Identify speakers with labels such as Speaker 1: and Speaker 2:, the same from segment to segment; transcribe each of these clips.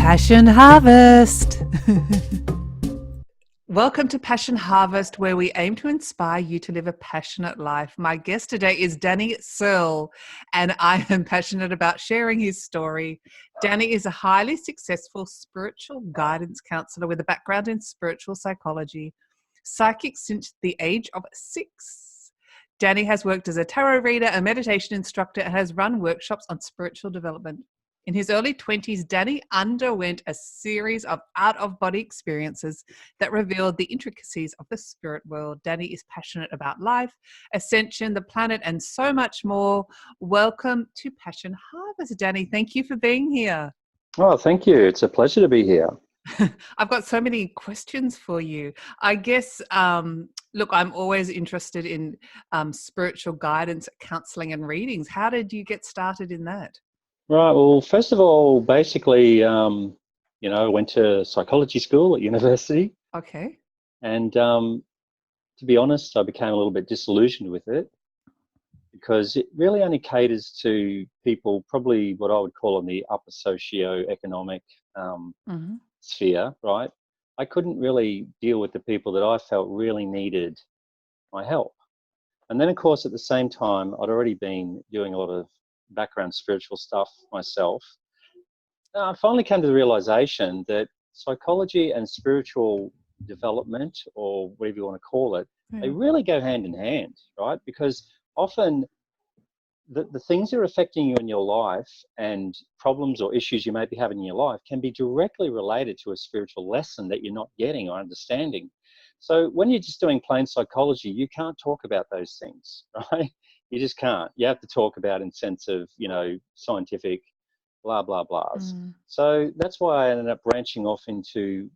Speaker 1: Passion Harvest. Welcome to Passion Harvest, where we aim to inspire you to live a passionate life. My guest today is Danny Searle, and I am passionate about sharing his story. Danny is a highly successful spiritual guidance counselor with a background in spiritual psychology, psychic since the age of 6. Danny has worked as a tarot reader, a meditation instructor, and has run workshops on spiritual development. In his early 20s, Danny underwent a series of out-of-body experiences that revealed the intricacies of the spirit world. Danny is passionate about life, ascension, the planet, and so much more. Welcome to Passion Harvest, Danny. Thank you for being here.
Speaker 2: Oh, thank you. It's a pleasure to be here.
Speaker 1: I've got so many questions for you. I guess, look, I'm always interested in spiritual guidance, counseling, and readings. How did you get started in that?
Speaker 2: Right. Well, first of all, basically, I went to psychology school at university,
Speaker 1: Okay.
Speaker 2: and to be honest, I became a little bit disillusioned with it because it really only caters to people, probably what I would call in the upper socio-economic
Speaker 1: Mm-hmm.
Speaker 2: sphere, right? I couldn't really deal with the people that I felt really needed my help. And then, of course, at the same time, I'd already been doing a lot of background spiritual stuff myself. I finally came to the realization that psychology and spiritual development, or whatever you want to call it, they really go hand in hand, right? Because often the things that are affecting you in your life and problems or issues you may be having in your life can be directly related to a spiritual lesson that you're not getting or understanding. So when you're just doing plain psychology, you can't talk about those things, right? You just can't. You have to talk about in sense of, scientific blah, blah, blahs.
Speaker 1: Mm.
Speaker 2: So that's why I ended up branching off into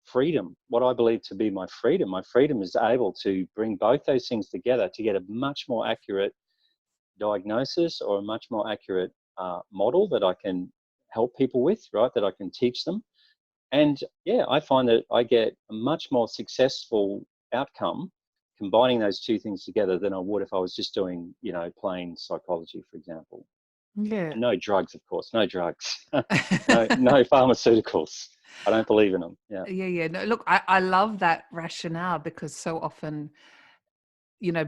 Speaker 2: freedom, what I believe to be my freedom. My freedom is able to bring both those things together to get a much more accurate diagnosis or a much more accurate model that I can help people with, right? That I can teach them. And yeah, I find that I get a much more successful outcome combining those two things together than I would if I was just doing, plain psychology, for example.
Speaker 1: Yeah.
Speaker 2: And no drugs, of course, no drugs, no pharmaceuticals. I don't believe in them. Yeah.
Speaker 1: Yeah. No, look, I love that rationale because so often,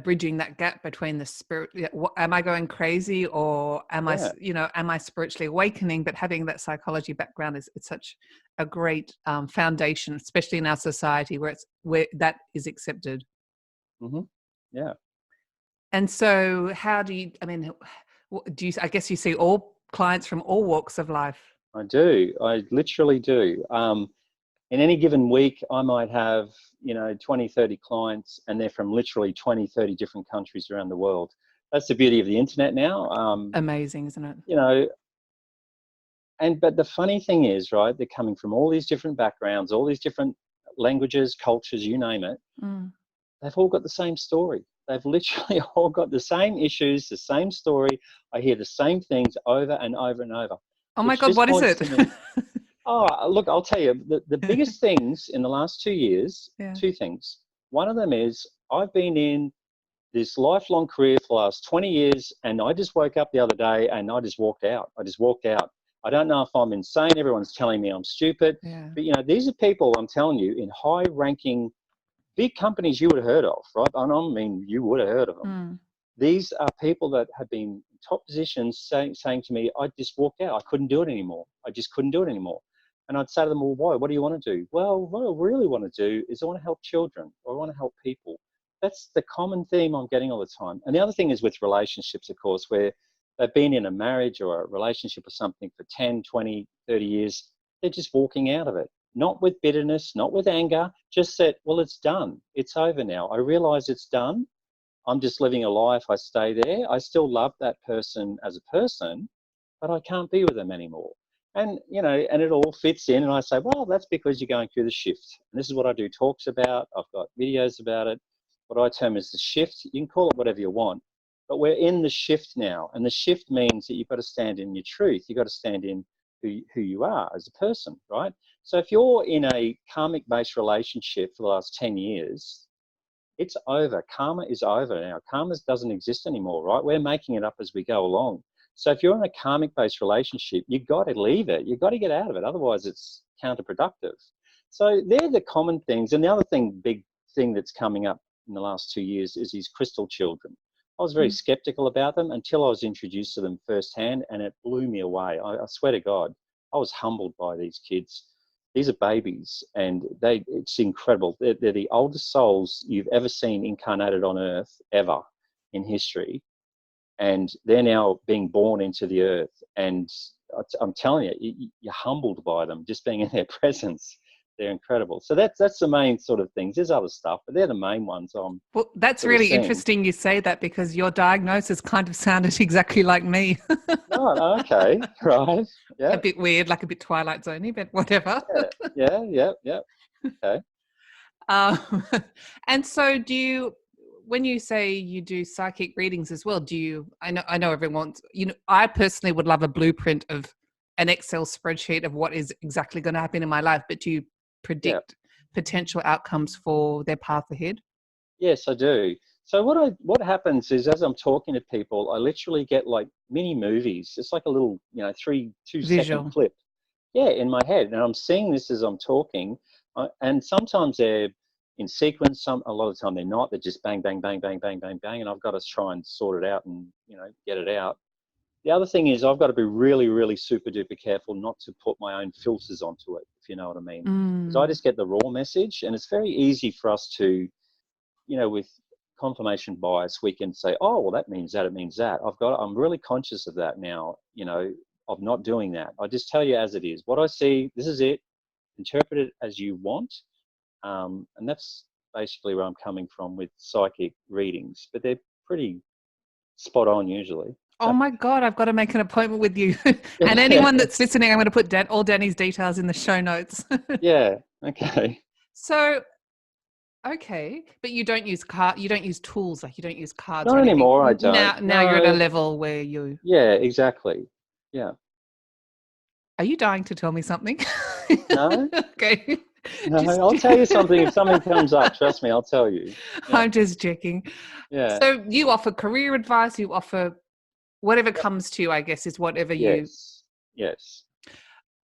Speaker 1: bridging that gap between the spirit, am I going crazy or
Speaker 2: Yeah.
Speaker 1: am I spiritually awakening? But having that psychology background it's such a great foundation, especially in our society where that is accepted.
Speaker 2: Hmm. Yeah.
Speaker 1: And so I guess you see all clients from all walks of life.
Speaker 2: I do. I literally do. In any given week, I might have, 20, 30 clients, and they're from literally 20, 30 different countries around the world. That's the beauty of the internet now.
Speaker 1: Amazing, isn't it?
Speaker 2: But the funny thing is, right, they're coming from all these different backgrounds, all these different languages, cultures, you name it.
Speaker 1: Mm.
Speaker 2: They've all got the same story. They've literally all got the same issues, the same story. I hear the same things over and over and over,
Speaker 1: Oh my
Speaker 2: which
Speaker 1: God,
Speaker 2: just
Speaker 1: what is
Speaker 2: points
Speaker 1: it?
Speaker 2: to me. Oh, look, I'll tell you, the biggest things in the last 2 years,
Speaker 1: Yeah.
Speaker 2: two things. One of them is I've been in this lifelong career for the last 20 years, and I just woke up the other day and I just walked out. I don't know if I'm insane. Everyone's telling me I'm stupid.
Speaker 1: Yeah.
Speaker 2: But, these are people, I'm telling you, in high-ranking, big companies you would have heard of, right? I mean, you would have heard of them.
Speaker 1: Mm.
Speaker 2: These are people that have been in top positions saying to me, I just walked out. I couldn't do it anymore. I just couldn't do it anymore. And I'd say to them, well, why? What do you want to do? Well, what I really want to do is I want to help children, or I want to help people. That's the common theme I'm getting all the time. And the other thing is with relationships, of course, where they've been in a marriage or a relationship or something for 10, 20, 30 years. They're just walking out of it. Not with bitterness, not with anger, just that, well, it's done. It's over now. I realize it's done. I'm just living a life. I stay there. I still love that person as a person, but I can't be with them anymore. And, and it all fits in. And I say, well, that's because you're going through the shift. And this is what I do talks about. I've got videos about it. What I term is the shift. You can call it whatever you want, but we're in the shift now. And the shift means that you've got to stand in your truth. You've got to stand in who you are as a person, right? So if you're in a karmic-based relationship for the last 10 years, it's over. Karma is over now. Karma doesn't exist anymore, right? We're making it up as we go along. So if you're in a karmic-based relationship, you've got to leave it. You've got to get out of it. Otherwise, it's counterproductive. So they're the common things. And the other big thing that's coming up in the last 2 years is these crystal children. I was very skeptical about them until I was introduced to them firsthand, and it blew me away. I swear to God, I was humbled by these kids. These are babies, and it's incredible. They're the oldest souls you've ever seen incarnated on Earth, ever, in history. And they're now being born into the Earth. And I'm telling you, you're humbled by them, just being in their presence. They're incredible. So that's the main sort of things. There's other stuff, but they're the main ones.
Speaker 1: Well, that's really interesting you say that, because your diagnosis kind of sounded exactly like me.
Speaker 2: Oh, okay. Right. Yeah.
Speaker 1: A bit weird, like a bit Twilight Zone-y, but whatever.
Speaker 2: Yeah. Okay.
Speaker 1: And so when you say you do psychic readings as well, I know everyone's, I personally would love a blueprint of an Excel spreadsheet of what is exactly going to happen in my life, but do you predict potential outcomes for their path ahead?
Speaker 2: Yes, I do. So what happens is, as I'm talking to people, I literally get like mini movies. It's like a little, 2-second clip. Yeah, in my head. And I'm seeing this as I'm talking. And sometimes they're in sequence. A lot of the time they're not. They're just bang, bang, bang, bang, bang, bang, bang. And I've got to try and sort it out and, get it out. The other thing is I've got to be really, really super duper careful not to put my own filters onto it, if you know what I mean. Because I just get the raw message, and it's very easy for us to, with confirmation bias, we can say, oh, well, that means that, it means that. I'm really conscious of that now, of not doing that. I just tell you as it is. What I see, this is it. Interpret it as you want. And that's basically where I'm coming from with psychic readings, but they're pretty spot on usually.
Speaker 1: Oh my God, I've got to make an appointment with you. And anyone that's listening, I'm going to put all Danny's details in the show notes.
Speaker 2: Yeah. Okay.
Speaker 1: So, okay, but you don't use tools, like you don't use cards.
Speaker 2: Not anymore, I don't.
Speaker 1: Now you're at a level where you...
Speaker 2: Yeah, exactly. Yeah.
Speaker 1: Are you dying to tell me something?
Speaker 2: No.
Speaker 1: Okay.
Speaker 2: No, I'll tell you something if something comes up. Trust me, I'll tell you. Yeah.
Speaker 1: I'm just checking.
Speaker 2: Yeah.
Speaker 1: So you offer career advice, you offer whatever comes to you, I guess, is whatever you...
Speaker 2: Yes.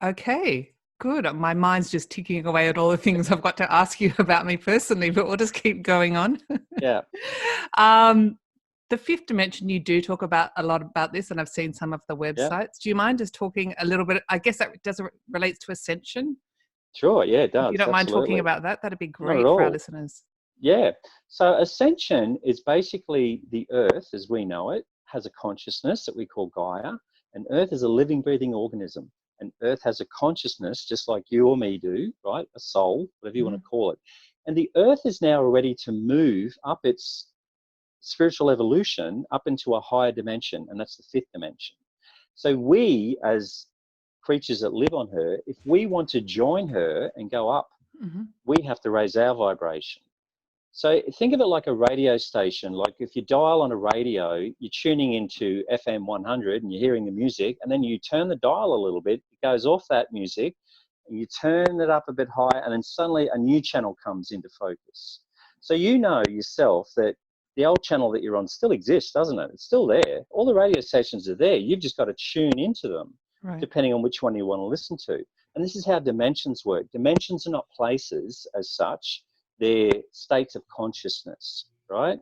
Speaker 1: Okay, good. My mind's just ticking away at all the things I've got to ask you about me personally, but we'll just keep going on.
Speaker 2: Yeah.
Speaker 1: The fifth dimension, you do talk about a lot about this, and I've seen some of the websites.
Speaker 2: Yeah.
Speaker 1: Do you mind just talking a little bit? I guess that relates to ascension.
Speaker 2: Sure, yeah, it does.
Speaker 1: If you don't mind talking about that, that'd be great for our listeners.
Speaker 2: Yeah. So ascension is basically the Earth as we know it has a consciousness that we call Gaia, and Earth is a living, breathing organism. And Earth has a consciousness just like you or me do, right? A soul, whatever you want to call it. And the Earth is now ready to move up its spiritual evolution up into a higher dimension, and that's the fifth dimension. So we, as creatures that live on her, if we want to join her and go up, we have to raise our vibration. So think of it like a radio station. Like if you dial on a radio, you're tuning into FM 100 and you're hearing the music, and then you turn the dial a little bit, it goes off that music, and you turn it up a bit higher, and then suddenly a new channel comes into focus. So you know yourself that the old channel that you're on still exists, doesn't it? It's still there. All the radio stations are there. You've just got to tune into them, depending on which one you want to listen to. And this is how dimensions work. Dimensions are not places as such. They're states of consciousness, right?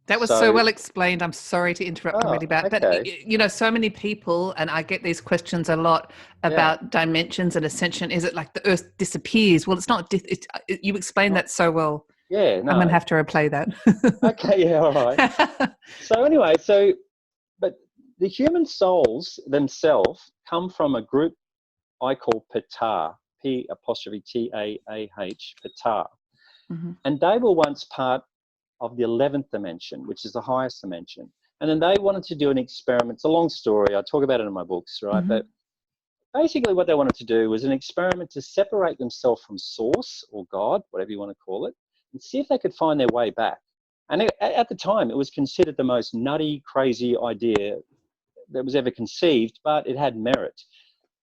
Speaker 1: That was so well explained. I'm sorry to interrupt really bad.
Speaker 2: Okay.
Speaker 1: But, so many people, and I get these questions a lot about dimensions and ascension. Is it like the Earth disappears? Well, it's not. You explained that so well.
Speaker 2: Yeah, no.
Speaker 1: I'm going to have to replay that.
Speaker 2: Okay, yeah, all right. So anyway, but the human souls themselves come from a group I call Ptah, P''T''A'', Ptah. And they were once part of the 11th dimension, which is the highest dimension. And then they wanted to do an experiment. It's a long story. I talk about it in my books, right? But basically what they wanted to do was an experiment to separate themselves from Source or God, whatever you want to call it, and see if they could find their way back. And at the time, it was considered the most nutty, crazy idea that was ever conceived, but it had merit.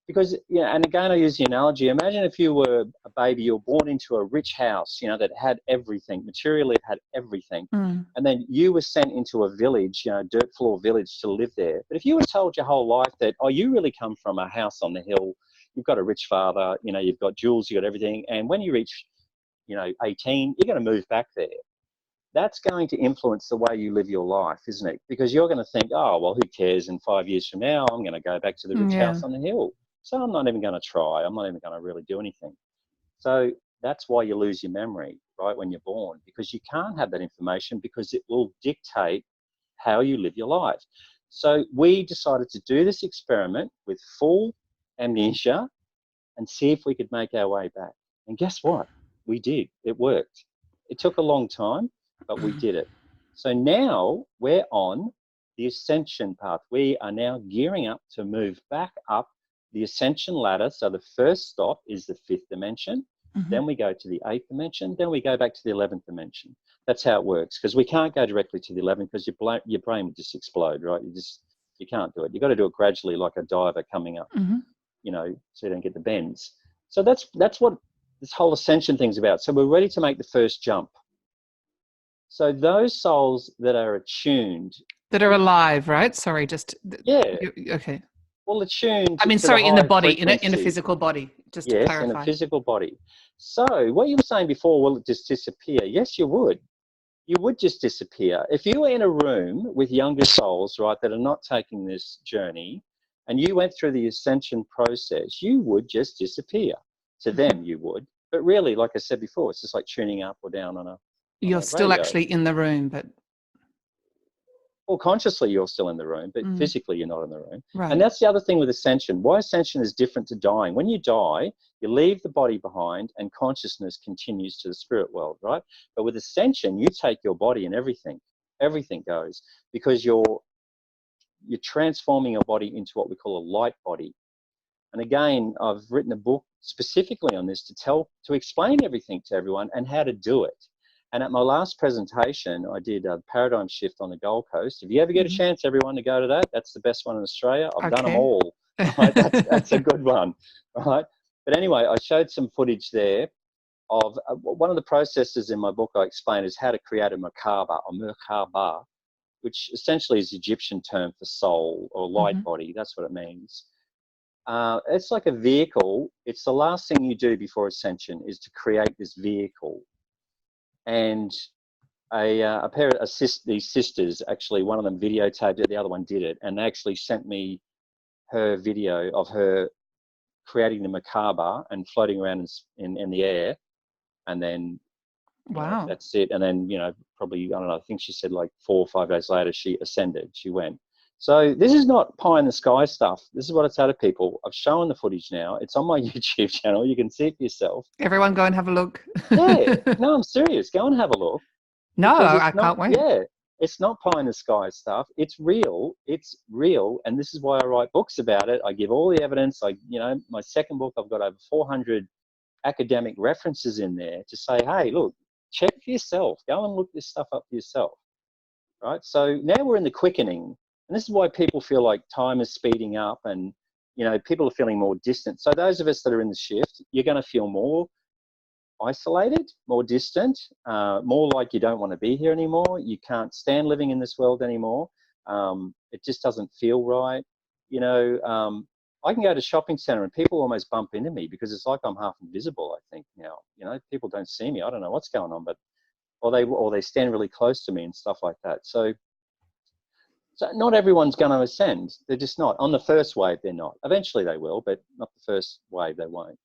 Speaker 2: Because, and again, I use the analogy. Imagine if you were a baby, you were born into a rich house, that had everything, materially it had everything.
Speaker 1: Mm.
Speaker 2: And then you were sent into a village, dirt floor village to live there. But if you were told your whole life that, oh, you really come from a house on the hill, you've got a rich father, you've got jewels, you've got everything. And when you reach, 18, you're going to move back there. That's going to influence the way you live your life, isn't it? Because you're going to think, oh, well, who cares? In 5 years from now, I'm going to go back to the rich house on the hill. So I'm not even going to try. I'm not even going to really do anything. So that's why you lose your memory, right, when you're born, because you can't have that information because it will dictate how you live your life. So we decided to do this experiment with full amnesia and see if we could make our way back. And guess what? We did. It worked. It took a long time, but we did it. So now we're on the ascension path. We are now gearing up to move back up the ascension ladder. So the first stop is the 5th dimension.
Speaker 1: Mm-hmm.
Speaker 2: Then we go to the 8th dimension. Then we go back to the 11th dimension. That's how it works, because we can't go directly to the 11th because your brain would just explode, right? You can't do it. You've got to do it gradually, like a diver coming up,
Speaker 1: Mm-hmm.
Speaker 2: so you don't get the bends. So that's what this whole ascension thing's about. So we're ready to make the first jump. So those souls that are attuned,
Speaker 1: that are alive, right? Sorry, just okay.
Speaker 2: Well, attuned.
Speaker 1: I mean,
Speaker 2: to
Speaker 1: sorry, in the
Speaker 2: high
Speaker 1: body, in a
Speaker 2: frequency.
Speaker 1: physical body, just to
Speaker 2: Yes,
Speaker 1: clarify.
Speaker 2: in a physical body. So what you were saying before, will it just disappear? Yes, you would. You would just disappear. If you were in a room with younger souls, right, that are not taking this journey, and you went through the ascension process, you would just disappear. To them, you would. But really, like I said before, it's just like tuning up or down on a
Speaker 1: You're still
Speaker 2: radio.
Speaker 1: actually in the room, but...
Speaker 2: Well, consciously you're still in the room, but physically you're not in the room.
Speaker 1: Right.
Speaker 2: And that's the other thing with ascension. Why ascension is different to dying. When you die, you leave the body behind and consciousness continues to the spirit world, right? But with ascension, you take your body and everything goes, because you're transforming your body into what we call a light body. And again, I've written a book specifically on this to explain everything to everyone and how to do it. And at my last presentation, I did a paradigm shift on the Gold Coast. If you ever get a chance, everyone, to go to that, that's the best one in Australia. I've done them all. Right? That's a good one. Right? But anyway, I showed some footage there of one of the processes in my book I explain is how to create a Merkaba, which essentially is the Egyptian term for soul or light body. That's what it means. It's like a vehicle. It's the last thing you do before ascension is to create this vehicle. And these sisters, actually, one of them videotaped it, the other one did it, and they actually sent me her video of her creating the Merkaba and floating around in the air, and then
Speaker 1: wow,
Speaker 2: that's it. And then probably, I don't know, I think she said like 4 or 5 days later she ascended, she went. So this is not pie in the sky stuff. This is what I tell to people. I've shown the footage now. It's on my YouTube channel. You can see it for yourself.
Speaker 1: Everyone go and have a look.
Speaker 2: Yeah, no, I'm serious. Go and have a look.
Speaker 1: No, I can't wait.
Speaker 2: Yeah, it's not pie in the sky stuff. It's real. It's real. And this is why I write books about it. I give all the evidence. My second book, I've got over 400 academic references in there to say, hey, look, check for yourself. Go and look this stuff up for yourself. Right? So now we're in the quickening. And this is why people feel like time is speeding up and, people are feeling more distant. So those of us that are in the shift, you're going to feel more isolated, more distant, more like you don't want to be here anymore. You can't stand living in this world anymore. It just doesn't feel right. I can go to a shopping center and people almost bump into me because it's like I'm half invisible, I think now. People don't see me. I don't know what's going on, but or they stand really close to me and stuff like that. So not everyone's going to ascend. They're just not. On the first wave, they're not. Eventually they will, but not the first wave, they won't.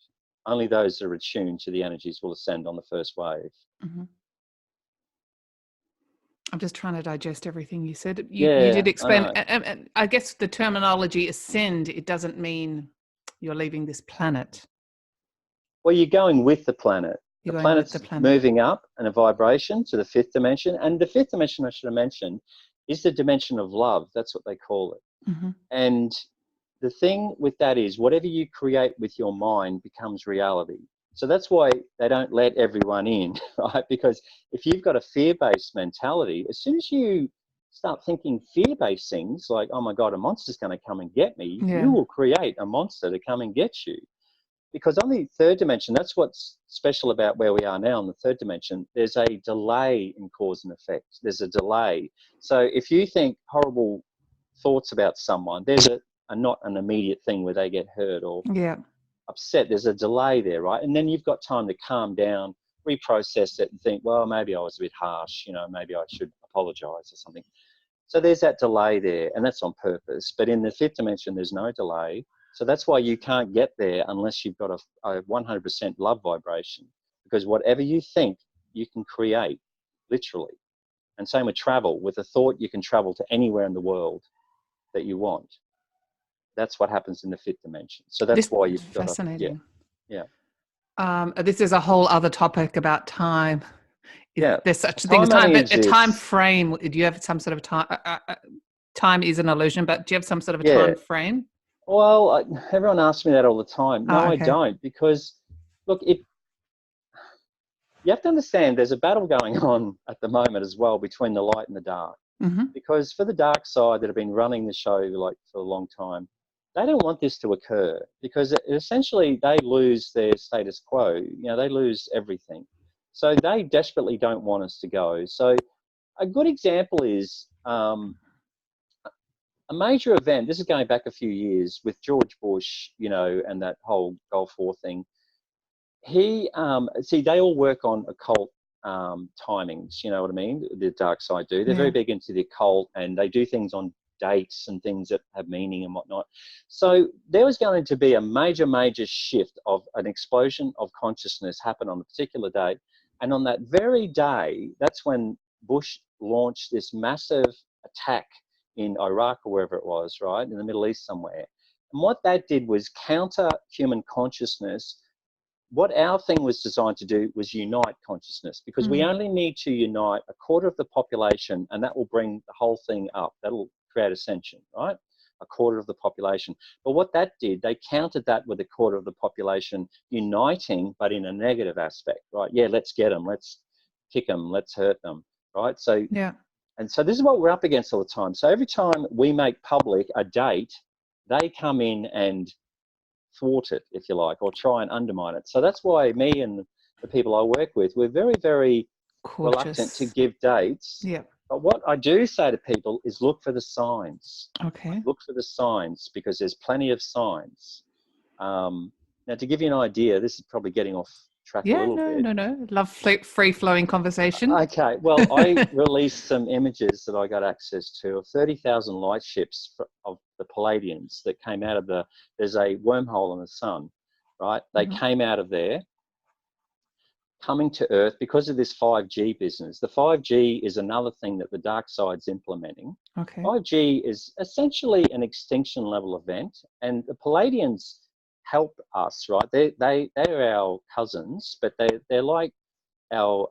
Speaker 2: Only those that are attuned to the energies will ascend on the first wave.
Speaker 1: Mm-hmm. I'm just trying to digest everything you said. You did explain. And I guess the terminology ascend, it doesn't mean you're leaving this planet.
Speaker 2: Well, you're going with the planet.
Speaker 1: The
Speaker 2: planet's moving up in a vibration to the 5th dimension. And the 5th dimension, I should have mentioned, is the dimension of love. That's what they call it.
Speaker 1: Mm-hmm.
Speaker 2: And the thing with that is whatever you create with your mind becomes reality. So that's why they don't let everyone in, right? Because if you've got a fear-based mentality, as soon as you start thinking fear-based things like, oh my God, a monster's going to come and get me,
Speaker 1: Yeah.
Speaker 2: you will create a monster to come and get you. Because on the third dimension, that's what's special about where we are now in the third dimension. There's a delay in cause and effect. There's a delay. So if you think horrible thoughts about someone, there's a not an immediate thing where they get hurt or
Speaker 1: Yeah.
Speaker 2: upset. There's a delay there, right? And then you've got time to calm down, reprocess it and think, well, maybe I was a bit harsh, maybe I should apologize or something. So there's that delay there, and that's on purpose. But in the fifth dimension, there's no delay. So that's why you can't get there unless you've got a 100% love vibration, because whatever you think, you can create, literally. And same with travel. With a thought, you can travel to anywhere in the world that you want. That's what happens in the fifth dimension. So that's why you've got
Speaker 1: fascinating.
Speaker 2: Yeah.
Speaker 1: This is a whole other topic about time.
Speaker 2: Yeah.
Speaker 1: There's such a thing as
Speaker 2: Time
Speaker 1: time, but a
Speaker 2: exists.
Speaker 1: time frame. Do you have some sort of time? Time is an illusion, but do you have some sort of a time frame?
Speaker 2: Well, everyone asks me that all the time. No,
Speaker 1: okay.
Speaker 2: I don't, because look, you have to understand there's a battle going on at the moment as well between the light and the dark.
Speaker 1: Mm-hmm.
Speaker 2: Because for the dark side that have been running the show like for a long time, they don't want this to occur, because essentially they lose their status quo. They lose everything. So they desperately don't want us to go. So a good example is a major event. This is going back a few years with George Bush, and that whole Gulf War thing. He, they all work on occult timings, you know what I mean? The dark side do. They're very big into the occult, and they do things on dates and things that have meaning and whatnot. So there was going to be a major shift of an explosion of consciousness happen on a particular date. And on that very day, that's when Bush launched this massive attack in Iraq or wherever it was, right? In the Middle East somewhere. And what that did was counter human consciousness. What our thing was designed to do was unite consciousness, because we only need to unite a quarter of the population, and that will bring the whole thing up. That'll create ascension, right? A quarter of the population. But what that did, they countered that with a quarter of the population uniting, but in a negative aspect, right? Yeah, let's get them, let's kick them, let's hurt them, right? So, and so this is what we're up against all the time. So every time we make public a date, they come in and thwart it, if you like, or try and undermine it. So that's why me and the people I work with, we're very, very reluctant to give dates.
Speaker 1: Yeah.
Speaker 2: But what I do say to people is look for the signs.
Speaker 1: Okay.
Speaker 2: Look for the signs, because there's plenty of signs. Now, to give you an idea, this is probably getting off track a little bit.
Speaker 1: No. Love free-flowing conversation.
Speaker 2: Okay. Well, I released some images that I got access to of 30,000 light ships of the Palladians that came out of there's a wormhole in the sun, right? They came out of there, coming to Earth because of this 5G business. The 5G is another thing that the dark side's implementing.
Speaker 1: Okay.
Speaker 2: 5G is essentially an extinction level event, and the Palladians help us, right? They're our cousins, but they're like our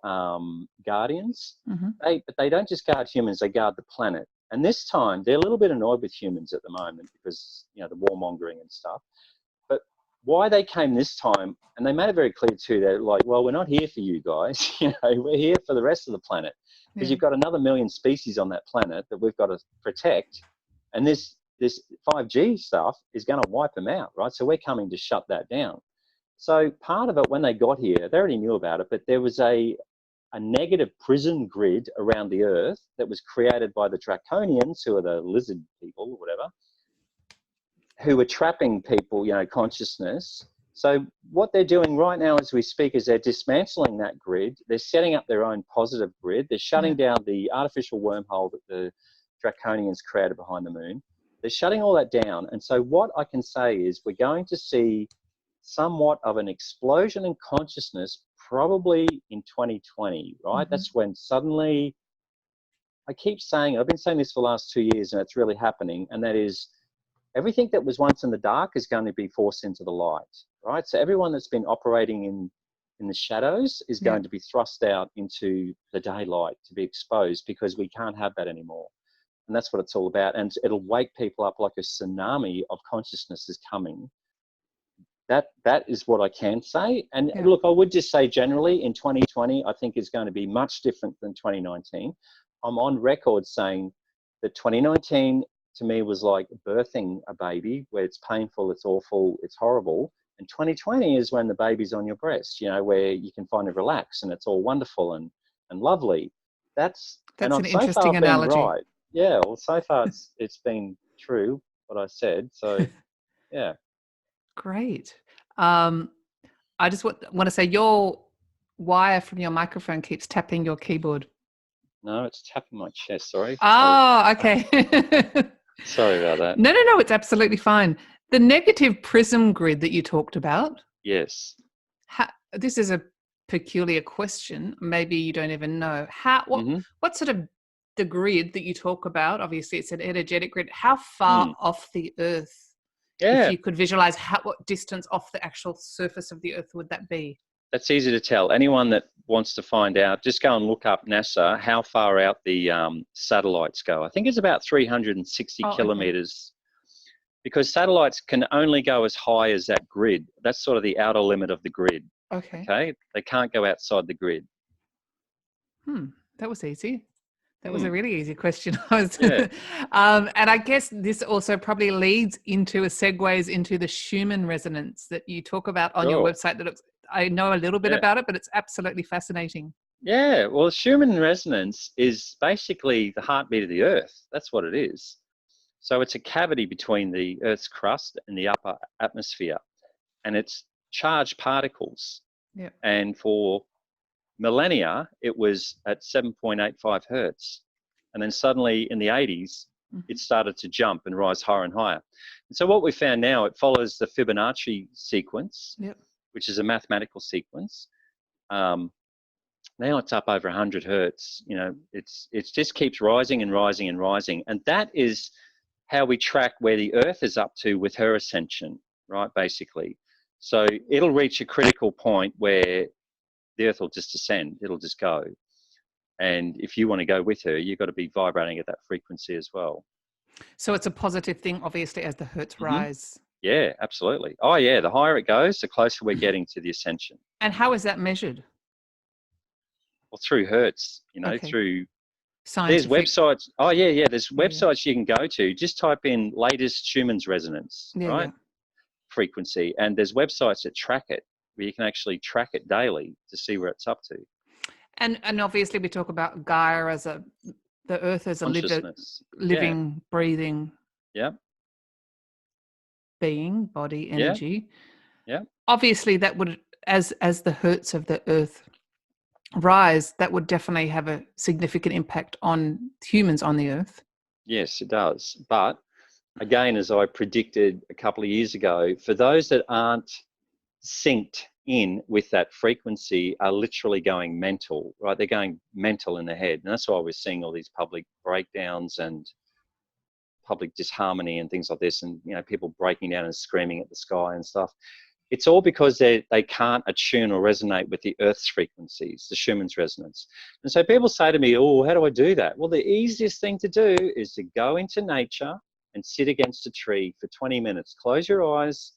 Speaker 2: guardians. But they don't just guard humans, they guard the planet. And this time they're a little bit annoyed with humans at the moment because, the warmongering and stuff. But why they came this time, and they made it very clear too, they're like, well, we're not here for you guys, we're here for the rest of the planet, because you've got another million species on that planet that we've got to protect. And this 5G stuff is going to wipe them out, right? So we're coming to shut that down. So part of it, when they got here, they already knew about it, but there was a negative prison grid around the Earth that was created by the Draconians, who are the lizard people or whatever, who were trapping people, consciousness. So what they're doing right now as we speak is they're dismantling that grid. They're setting up their own positive grid. They're shutting down the artificial wormhole that the Draconians created behind the moon. They're shutting all that down. And so what I can say is we're going to see somewhat of an explosion in consciousness probably in 2020, right? That's when suddenly, I've been saying this for the last 2 years, and it's really happening, and that is everything that was once in the dark is going to be forced into the light, right? So everyone that's been operating in the shadows is going to be thrust out into the daylight to be exposed, because we can't have that anymore. And that's what it's all about. And it'll wake people up like a tsunami of consciousness is coming. That is what I can say. And look, I would just say generally in 2020, I think is going to be much different than 2019. I'm on record saying that 2019 to me was like birthing a baby, where it's painful, it's awful, it's horrible. And 2020 is when the baby's on your breast, where you can finally relax and it's all wonderful and lovely.
Speaker 1: That's
Speaker 2: and
Speaker 1: an
Speaker 2: I've so far
Speaker 1: interesting
Speaker 2: been
Speaker 1: analogy.
Speaker 2: right. Yeah, well, so far it's been true what I said. So yeah.
Speaker 1: Great. I just want to say your wire from your microphone keeps tapping your keyboard.
Speaker 2: No, it's tapping my chest. Sorry.
Speaker 1: Oh, okay.
Speaker 2: Sorry about that.
Speaker 1: No, it's absolutely fine. The negative prism grid that you talked about.
Speaker 2: Yes.
Speaker 1: This is a peculiar question. Maybe you don't even know. What sort of the grid that you talk about? Obviously, it's an energetic grid. How far off the Earth?
Speaker 2: Yeah.
Speaker 1: If you could visualize what distance off the actual surface of the Earth would that be?
Speaker 2: That's easy to tell. Anyone that wants to find out, just go and look up NASA, how far out the satellites go. I think it's about 360 kilometers, because satellites can only go as high as that grid. That's sort of the outer limit of the grid. Okay. They can't go outside the grid.
Speaker 1: That was easy. That was a really easy question. And I guess this also probably leads into segues into the Schumann resonance that you talk about on your website. I know a little bit about it, but it's absolutely fascinating.
Speaker 2: Yeah, well, Schumann resonance is basically the heartbeat of the Earth. That's what it is. So it's a cavity between the Earth's crust and the upper atmosphere, and it's charged particles.
Speaker 1: Yeah.
Speaker 2: And for millennia, it was at 7.85 hertz. And then suddenly in the 80s, it started to jump and rise higher and higher. And so what we found now, it follows the Fibonacci sequence, which is a mathematical sequence. Now it's up over 100 hertz. It just keeps rising and rising and rising. And that is how we track where the Earth is up to with her ascension, right, basically. So it'll reach a critical point where the Earth will just ascend, it'll just go. And if you want to go with her, you've got to be vibrating at that frequency as well.
Speaker 1: So it's a positive thing, obviously, as the hertz rise.
Speaker 2: Yeah, absolutely. Oh yeah, the higher it goes, the closer we're getting to the ascension.
Speaker 1: And how is that measured?
Speaker 2: Well, through hertz, through
Speaker 1: scientific.
Speaker 2: There's websites. Oh yeah, there's websites you can go to. Just type in latest Schumann's resonance, right? Frequency. And there's websites that track it, where you can actually track it daily to see where it's up to.
Speaker 1: And obviously we talk about Gaia as the Earth as a living, breathing being, body, energy.
Speaker 2: Yeah.
Speaker 1: Obviously that would, as the hertz of the Earth rise, that would definitely have a significant impact on humans on the Earth.
Speaker 2: Yes, it does. But again, as I predicted a couple of years ago, for those that aren't synced in with that frequency are literally going mental, right? They're going mental in their head. And that's why we're seeing all these public breakdowns and public disharmony and things like this, and people breaking down and screaming at the sky and stuff. It's all because they can't attune or resonate with the Earth's frequencies, the Schumann's resonance. And so people say to me, oh, how do I do that? Well, the easiest thing to do is to go into nature and sit against a tree for 20 minutes. Close your eyes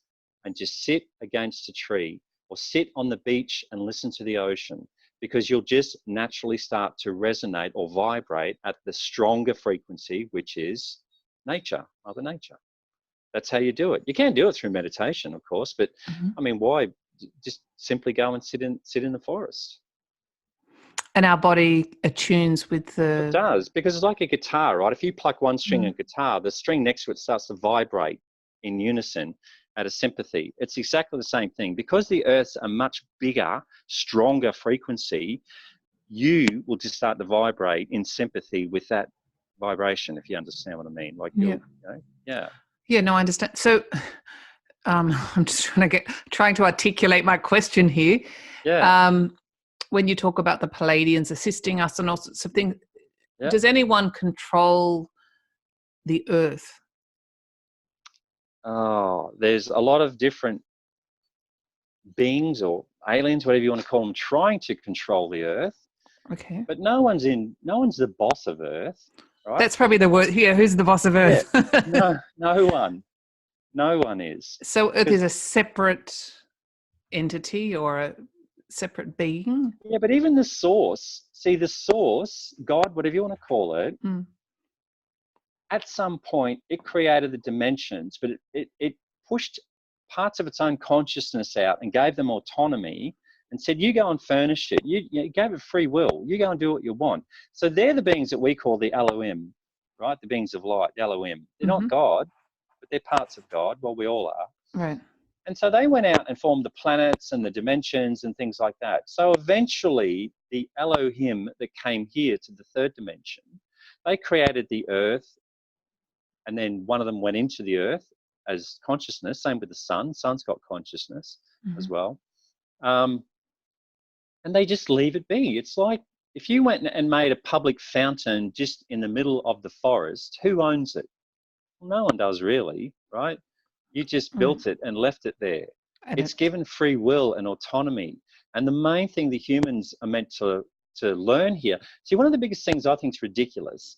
Speaker 2: and just sit against a tree, or sit on the beach and listen to the ocean, because you'll just naturally start to resonate or vibrate at the stronger frequency, which is nature, Mother Nature. That's how you do it. You can do it through meditation, of course, but I mean, why? Just simply go and sit in the forest.
Speaker 1: And our body attunes with the...
Speaker 2: It does, because it's like a guitar, right? If you pluck one string of guitar, the string next to it starts to vibrate in unison at a sympathy. It's exactly the same thing. Because the Earth's a much bigger, stronger frequency, you will just start to vibrate in sympathy with that vibration, if you understand what I mean. Like,
Speaker 1: Yeah, no, I understand. So I'm just trying to articulate my question here.
Speaker 2: Yeah.
Speaker 1: When you talk about the Palladians assisting us and all sorts of things, does anyone control the Earth?
Speaker 2: Oh, there's a lot of different beings or aliens, whatever you want to call them, trying to control the Earth.
Speaker 1: Okay.
Speaker 2: But no one's the boss of Earth, right?
Speaker 1: That's probably the word here. Who's the boss of Earth?
Speaker 2: Yeah. No one. No one is.
Speaker 1: So Earth is a separate entity or a separate being?
Speaker 2: Yeah, but even the source, God, whatever you want to call it, at some point it created the dimensions, but it pushed parts of its own consciousness out and gave them autonomy and said, you go and furnish it. You gave it free will. You go and do what you want. So they're the beings that we call the Elohim, right? The beings of light, the Elohim. They're not God, but they're parts of God. Well, we all are.
Speaker 1: Right.
Speaker 2: And so they went out and formed the planets and the dimensions and things like that. So eventually the Elohim that came here to the third dimension, they created the earth, and then one of them went into the earth as consciousness. Same with the sun. Sun's got consciousness as well. And they just leave it be. It's like if you went and made a public fountain just in the middle of the forest, who owns it? Well, no one does really, right? You just built it and left it there. It's given free will and autonomy. And the main thing the humans are meant to learn here. See, one of the biggest things I think is ridiculous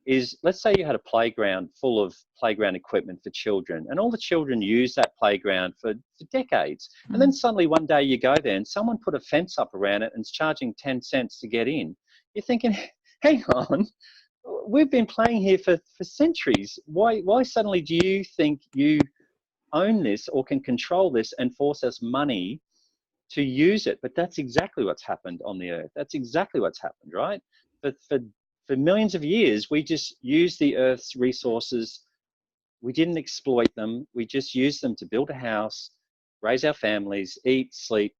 Speaker 2: is, let's say you had a playground full of playground equipment for children, and all the children use that playground for decades. And then suddenly one day you go there and someone put a fence up around it and it's charging 10 cents to get in. You're thinking, hang on, we've been playing here for centuries. Why suddenly do you think you own this or can control this and force us money to use it? But that's exactly what's happened on the earth. That's exactly what's happened, right? For millions of years, we just used the earth's resources. We didn't exploit them. We just used them to build a house, raise our families, eat, sleep,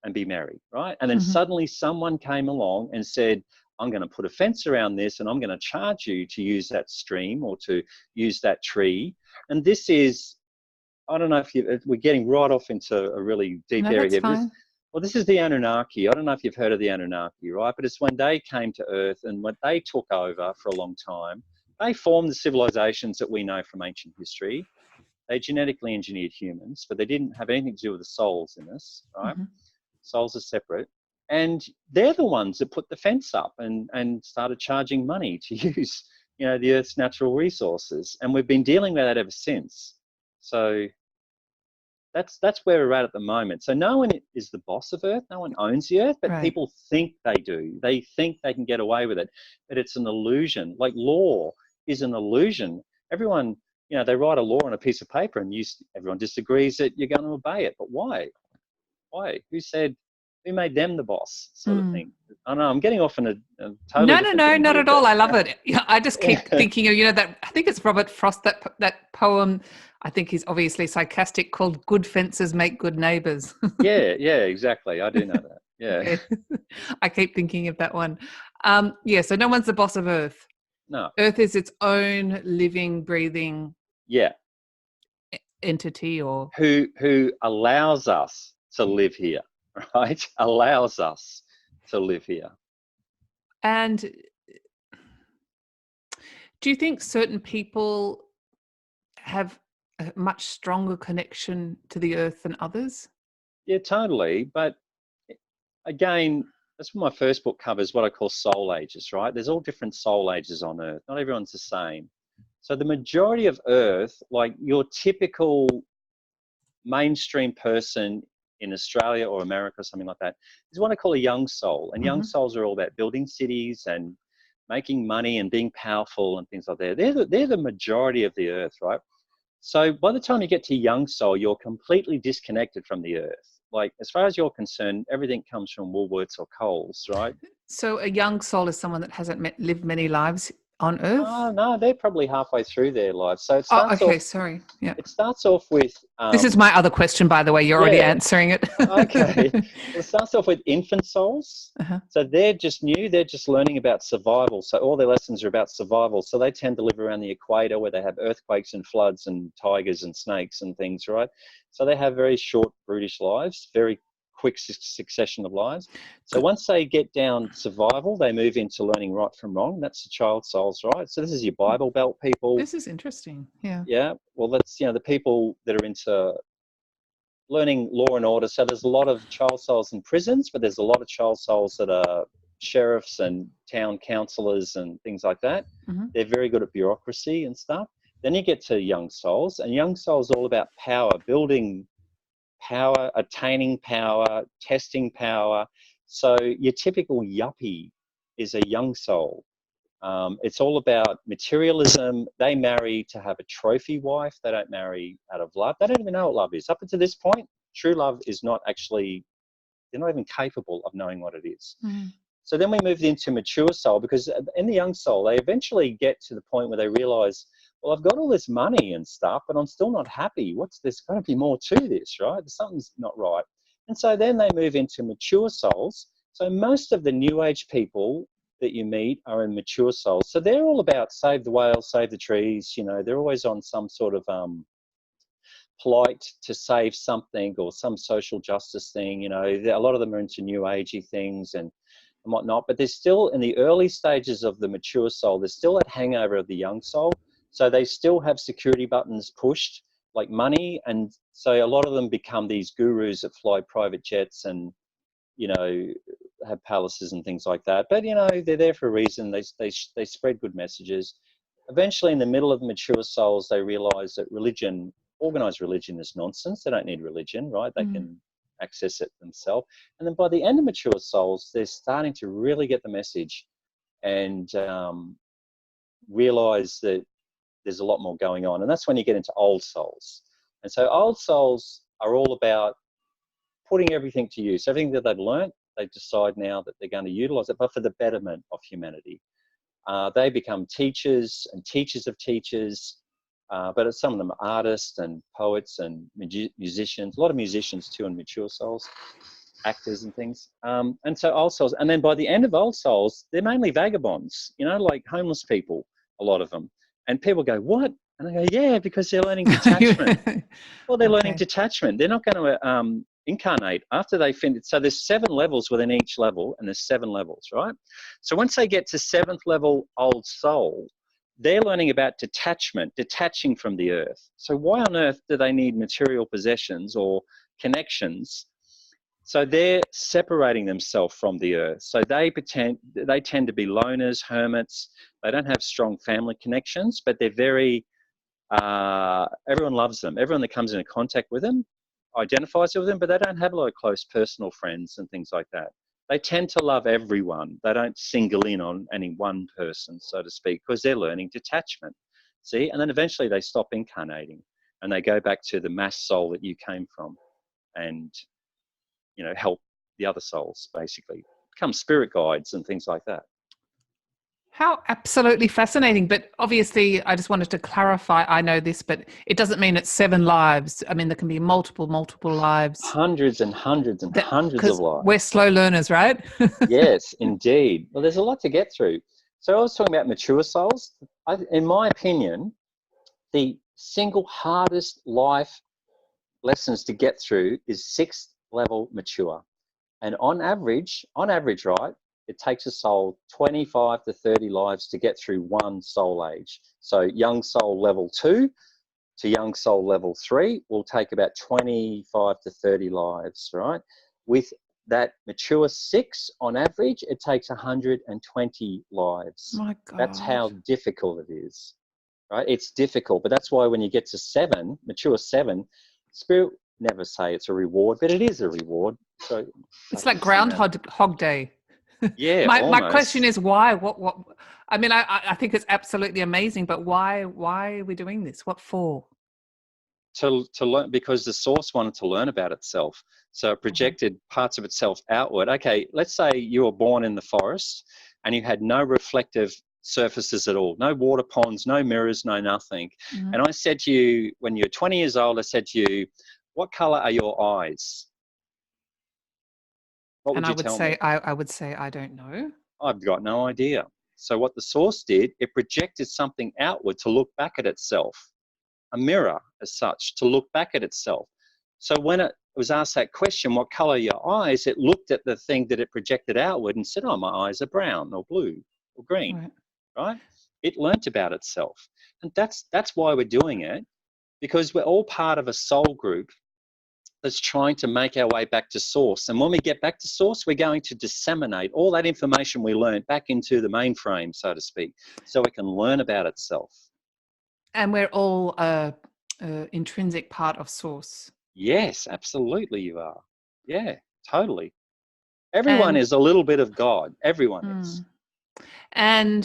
Speaker 2: and be merry, right? And then suddenly someone came along and said, I'm going to put a fence around this and I'm going to charge you to use that stream or to use that tree. And this is, I don't know if we're getting right off into a really deep area here. Well, this is the Anunnaki. I don't know if you've heard of the Anunnaki, right? But it's when they came to Earth and when they took over for a long time, they formed the civilizations that we know from ancient history. They genetically engineered humans, but they didn't have anything to do with the souls in us, right? Souls are separate. And they're the ones that put the fence up and started charging money to use, the Earth's natural resources. And we've been dealing with that ever since. So that's where we're at the moment. So no one is the boss of Earth. No one owns the Earth, but people think they do. They think they can get away with it, but it's an illusion. Like law is an illusion. Everyone, they write a law on a piece of paper and everyone disagrees that you're going to obey it. But why? Why? Who made them the boss, sort of thing? I know I'm getting off in a totally
Speaker 1: No, not at all. I love it. I just keep thinking of, that, I think it's Robert Frost, that poem, I think he's obviously sarcastic, called Good Fences Make Good Neighbours.
Speaker 2: yeah, exactly. I do know that. Yeah.
Speaker 1: I keep thinking of that one. So no one's the boss of Earth.
Speaker 2: No.
Speaker 1: Earth is its own living, breathing entity, or
Speaker 2: who allows us to live here, right? Allows us to live here.
Speaker 1: And do you think certain people have a much stronger connection to the earth than others?
Speaker 2: Yeah, totally. But again, that's what my first book covers, what I call soul ages, right? There's all different soul ages on Earth. Not everyone's the same. So the majority of Earth, like your typical mainstream person in Australia or America or something like that, is what I call a young soul. And young souls are all about building cities and making money and being powerful and things like that. They're the majority of the Earth, right? So by the time you get to young soul, you're completely disconnected from the Earth. Like, as far as you're concerned, everything comes from Woolworths or Coles, right?
Speaker 1: So a young soul is someone that hasn't lived many lives on Earth?
Speaker 2: Oh, no, they're probably halfway through their life. So it starts
Speaker 1: sorry. Yeah.
Speaker 2: It starts off with...
Speaker 1: this is my other question, by the way. You're already answering it.
Speaker 2: Okay. It starts off with infant souls. So they're just new. They're just learning about survival. So all their lessons are about survival. So they tend to live around the equator where they have earthquakes and floods and tigers and snakes and things, right? So they have very short, brutish lives, very quick succession of lives. So once they get down survival, they move into learning right from wrong. That's the child souls, right? So this is your Bible Belt people.
Speaker 1: This is interesting. Yeah.
Speaker 2: Yeah. Well, that's, the people that are into learning law and order. So there's a lot of child souls in prisons, but there's a lot of child souls that are sheriffs and town councillors and things like that. They're very good at bureaucracy and stuff. Then you get to young souls, and young souls all about power, building power, attaining power, testing power. So your typical yuppie is a young soul. It's all about materialism. They marry to have a trophy wife. They don't marry out of love. They don't even know what love is. Up until this point, true love is not actually, they're not even capable of knowing what it is.
Speaker 1: Mm.
Speaker 2: So then we moved into mature soul, because in the young soul, they eventually get to the point where they realize, well, I've got all this money and stuff, but I'm still not happy. There's got to be more to this, right? Something's not right. And so then they move into mature souls. So most of the new age people that you meet are in mature souls. So they're all about save the whales, save the trees. You know, they're always on some sort of plight to save something or some social justice thing. You know, a lot of them are into new agey things and whatnot, but they're still in the early stages of the mature soul. There's still that hangover of the young soul. So they still have security buttons pushed, like money. And so a lot of them become these gurus that fly private jets and, you know, have palaces and things like that. But, you know, they're there for a reason. They spread good messages. Eventually, in the middle of mature souls, they realize that religion, organized religion, is nonsense. They don't need religion, right? They can access it themselves. And then by the end of mature souls, they're starting to really get the message and realize that there's a lot more going on. And that's when you get into old souls. And so old souls are all about putting everything to use. Everything that they've learned, they decide now that they're going to utilize it, but for the betterment of humanity. They become teachers and teachers of teachers, but some of them are artists and poets and musicians, a lot of musicians too in mature souls, actors and things. And so old souls, and then by the end of old souls, they're mainly vagabonds, you know, like homeless people, a lot of them. And people go, what? And I go, yeah, because they're learning detachment. Well, they're learning detachment. They're not going to incarnate after they finish. So there's 7 levels within each level, and there's 7 levels, right? So once they get to 7th level old soul, they're learning about detachment, detaching from the earth. So why on earth do they need material possessions or connections? So they're separating themselves from the earth. So they tend to be loners, hermits. They don't have strong family connections, but they're very, everyone loves them. Everyone that comes into contact with them identifies with them, but they don't have a lot of close personal friends and things like that. They tend to love everyone. They don't single in on any one person, so to speak, because they're learning detachment. See, and then eventually they stop incarnating and they go back to the mass soul that you came from and, you know, help the other souls, basically. Become spirit guides and things like that.
Speaker 1: How absolutely fascinating. But obviously, I just wanted to clarify, I know this, but it doesn't mean it's 7 lives. I mean, there can be multiple lives.
Speaker 2: Hundreds and hundreds and hundreds of lives.
Speaker 1: We're slow learners, right?
Speaker 2: Yes, indeed. Well, there's a lot to get through. So I was talking about mature souls. In my opinion, the single hardest life lessons to get through is 6th level mature. And on average, right, it takes a soul 25 to 30 lives to get through one soul age. So young soul level 2 to young soul level 3 will take about 25 to 30 lives, right? With that mature 6, on average, it takes 120 lives.
Speaker 1: My God.
Speaker 2: That's how difficult it is, right? It's difficult, but that's why when you get to 7, mature 7, Spirit never say it's a reward, but it is a reward. So
Speaker 1: it's like Groundhog Day.
Speaker 2: Yeah.
Speaker 1: my question is why? What? I mean, I think it's absolutely amazing, but why are we doing this? What for?
Speaker 2: To learn, because the source wanted to learn about itself. So it projected parts of itself outward. Okay, let's say you were born in the forest and you had no reflective surfaces at all, no water ponds, no mirrors, no nothing. Mm-hmm. And I said to you, when you're 20 years old, I said to you, what color are your eyes? What would you tell me?
Speaker 1: I would say, I don't know.
Speaker 2: I've got no idea. So what the source did, it projected something outward to look back at itself, a mirror as such, to look back at itself. So when it was asked that question, what color are your eyes, it looked at the thing that it projected outward and said, oh, my eyes are brown or blue or green, right? It learnt about itself. And that's why we're doing it, because we're all part of a soul group that's trying to make our way back to source. And when we get back to source, we're going to disseminate all that information we learned back into the mainframe, so to speak, so it can learn about itself.
Speaker 1: And we're all intrinsic part of source.
Speaker 2: Yes, absolutely you are. Yeah, totally. Everyone is a little bit of God. Everyone is.
Speaker 1: And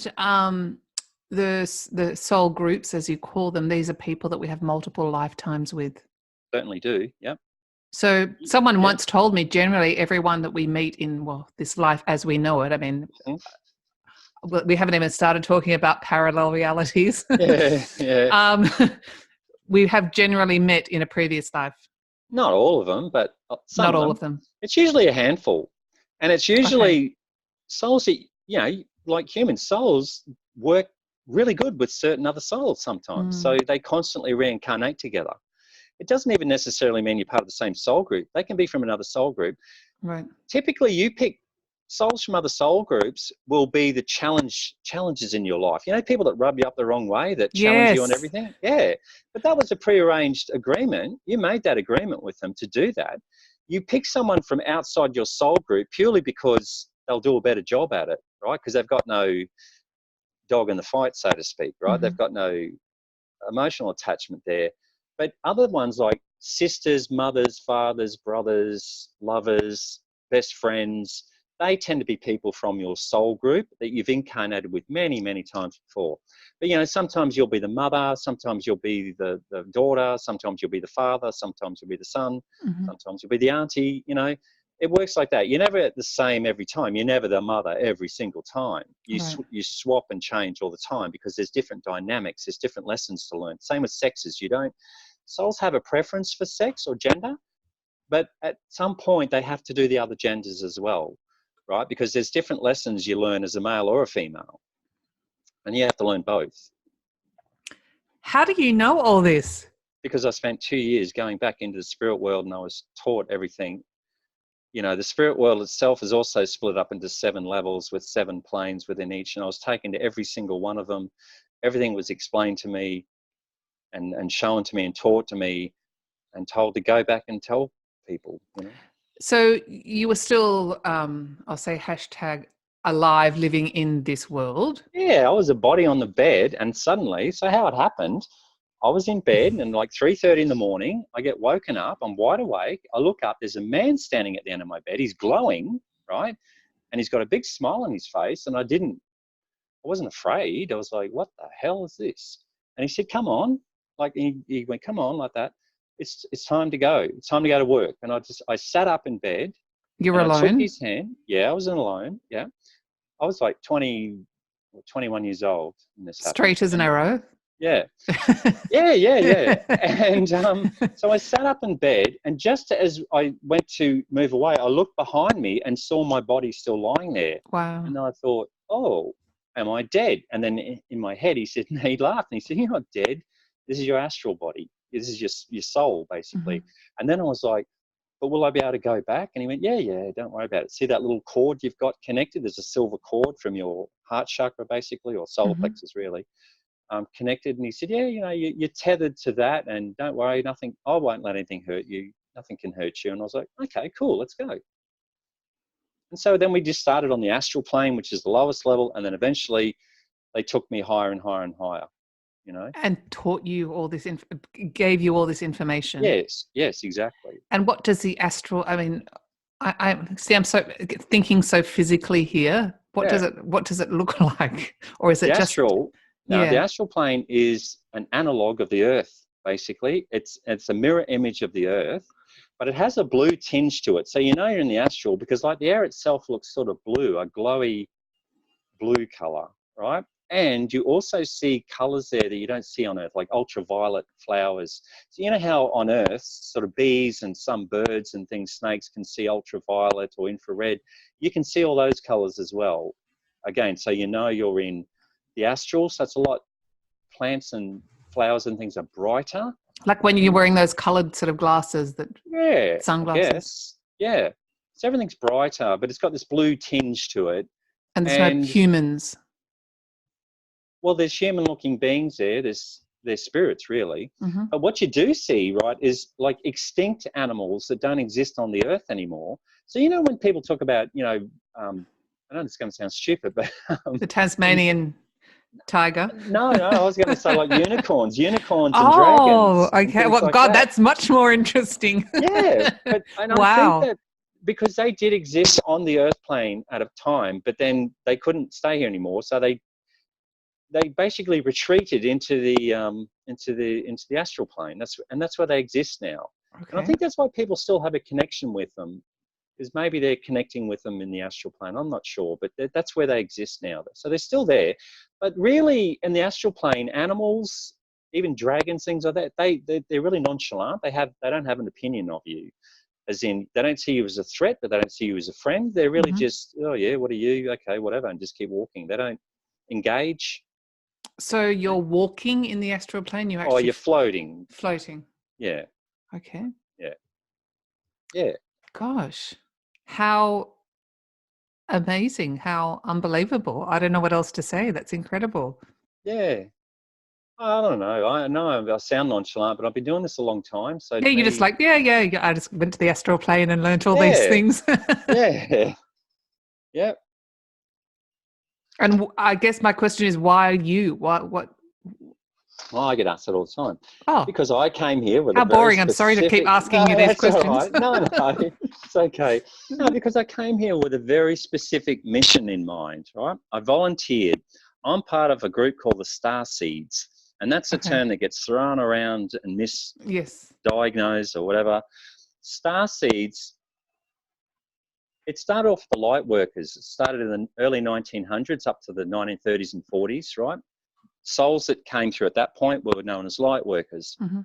Speaker 1: the soul groups, as you call them, these are people that we have multiple lifetimes with.
Speaker 2: Certainly do. Yep.
Speaker 1: So someone
Speaker 2: Yeah.
Speaker 1: once told me, generally everyone that we meet in, well, this life as we know it, I mean, we haven't even started talking about parallel realities.
Speaker 2: Yeah.
Speaker 1: We have generally met in a previous life.
Speaker 2: Not all of them, but some
Speaker 1: Not
Speaker 2: of
Speaker 1: all
Speaker 2: them.
Speaker 1: of them.
Speaker 2: It's usually a handful. And it's usually souls that, like human souls work really good with certain other souls sometimes. So they constantly reincarnate together. It doesn't even necessarily mean you're part of the same soul group. They can be from another soul group.
Speaker 1: Right.
Speaker 2: Typically, you pick souls from other soul groups will be the challenges in your life. People that rub you up the wrong way, that challenge you on everything. Yeah. But that was a prearranged agreement. You made that agreement with them to do that. You pick someone from outside your soul group purely because they'll do a better job at it, right? Because they've got no dog in the fight, so to speak, right? They've got no emotional attachment there. But other ones like sisters, mothers, fathers, brothers, lovers, best friends, they tend to be people from your soul group that you've incarnated with many, many times before. But, sometimes you'll be the mother, sometimes you'll be the daughter, sometimes you'll be the father, sometimes you'll be the son, sometimes you'll be the auntie, It works like that. You're never the same every time. You're never the mother every single time. You swap and change all the time because there's different dynamics. There's different lessons to learn. Same with sexes. Souls have a preference for sex or gender, but at some point they have to do the other genders as well, right? Because there's different lessons you learn as a male or a female, and you have to learn both.
Speaker 1: How do you know all this?
Speaker 2: Because I spent 2 years going back into the spirit world and I was taught everything. The spirit world itself is also split up into 7 levels with 7 planes within each, and I was taken to every single one of them. Everything was explained to me and shown to me and taught to me and told to go back and tell people.
Speaker 1: So you were still, I'll say hashtag alive, living in this world?
Speaker 2: Yeah, I was a body on the bed, and suddenly, so how it happened, I was in bed and like 3:30 in the morning, I get woken up, I'm wide awake, I look up, there's a man standing at the end of my bed, he's glowing, right? And he's got a big smile on his face, and I wasn't afraid. I was like, what the hell is this? And he said, come on. Like he went, come on, like that. It's time to go. It's time to go to work. And I sat up in bed.
Speaker 1: You were alone?
Speaker 2: I took his hand. Yeah, I was alone. Yeah. I was like 20 or 21 years old when this happened.
Speaker 1: Straight as an arrow?
Speaker 2: Yeah. Yeah. And so I sat up in bed, and just as I went to move away, I looked behind me and saw my body still lying there.
Speaker 1: Wow.
Speaker 2: And I thought, oh, am I dead? And then in my head, he said, he laughed and he said, you're not dead. This is your astral body. This is your soul, basically. And then I was like, but will I be able to go back? And he went, yeah, don't worry about it. See that little cord you've got connected? There's a silver cord from your heart chakra, basically, or solar plexus, really, connected. And he said, yeah, you're tethered to that, and don't worry, nothing, I won't let anything hurt you. Nothing can hurt you. And I was like, okay, cool, let's go. And so then we just started on the astral plane, which is the lowest level. And then eventually they took me higher and higher and higher,
Speaker 1: And taught you all this, gave you all this information.
Speaker 2: Yes, exactly.
Speaker 1: And what does the astral, I mean, I'm so thinking so physically here. What does it look like? Or is it
Speaker 2: the astral plane is an analog of the earth, basically. It's a mirror image of the earth, but it has a blue tinge to it. So you're in the astral because like the air itself looks sort of blue, a glowy blue color, right? And you also see colors there that you don't see on Earth, like ultraviolet flowers. So how on Earth, sort of bees and some birds and things, snakes can see ultraviolet or infrared. You can see all those colors as well. Again, so you're in the astral. So it's a lot, plants and flowers and things are brighter.
Speaker 1: Like when you're wearing those colored sort of glasses sunglasses.
Speaker 2: Yeah. So everything's brighter, but it's got this blue tinge to it.
Speaker 1: And there's no humans.
Speaker 2: Well, there's human-looking beings there. They're spirits, really. But what you do see, right, is like extinct animals that don't exist on the earth anymore. So, when people talk about, I know it's going to sound stupid, but...
Speaker 1: the Tasmanian tiger?
Speaker 2: No, I was going to say like unicorns and dragons.
Speaker 1: Oh, okay. Well, God, that's much more interesting.
Speaker 2: Yeah. But, I
Speaker 1: wow.
Speaker 2: think that because they did exist on the Earth plane at a time, but then they couldn't stay here anymore, so they basically retreated into the astral plane. That's where they exist now. And I
Speaker 1: Okay.
Speaker 2: think that's why people still have a connection with them, because maybe they're connecting with them in the astral plane. I'm not sure, but that's where they exist now. So they're still there. But really, in the astral plane, animals, even dragons, things like that, they're really nonchalant. They don't have an opinion of you, as in they don't see you as a threat, but they don't see you as a friend. They're really just, oh yeah, what are you? Okay, whatever, and just keep walking. They don't engage.
Speaker 1: So you're walking in the astral plane. You're actually
Speaker 2: You're floating.
Speaker 1: floating.
Speaker 2: Yeah.
Speaker 1: Okay.
Speaker 2: Yeah. Yeah.
Speaker 1: Gosh, how amazing! How unbelievable! I don't know what else to say. That's incredible.
Speaker 2: Yeah. I don't know. I know I sound nonchalant, but I've been doing this a long time. So
Speaker 1: Yeah, you're just like, yeah. I just went to the astral plane and learnt all these things.
Speaker 2: Yeah. Yeah.
Speaker 1: And I guess my question is, why you? What?
Speaker 2: Well, I get asked that all the time.
Speaker 1: Oh,
Speaker 2: Because I came here with
Speaker 1: how
Speaker 2: a very
Speaker 1: boring! I'm sorry to keep asking you these
Speaker 2: that's
Speaker 1: questions.
Speaker 2: all right. No, it's okay. No, because I came here with a very specific mission in mind. Right? I volunteered. I'm part of a group called the Star Seeds, and that's a term that gets thrown around and misdiagnosed or whatever. Star Seeds. It started off with the light workers. It started in the early 1900s up to the 1930s and 40s, right? Souls that came through at that point were known as light workers. And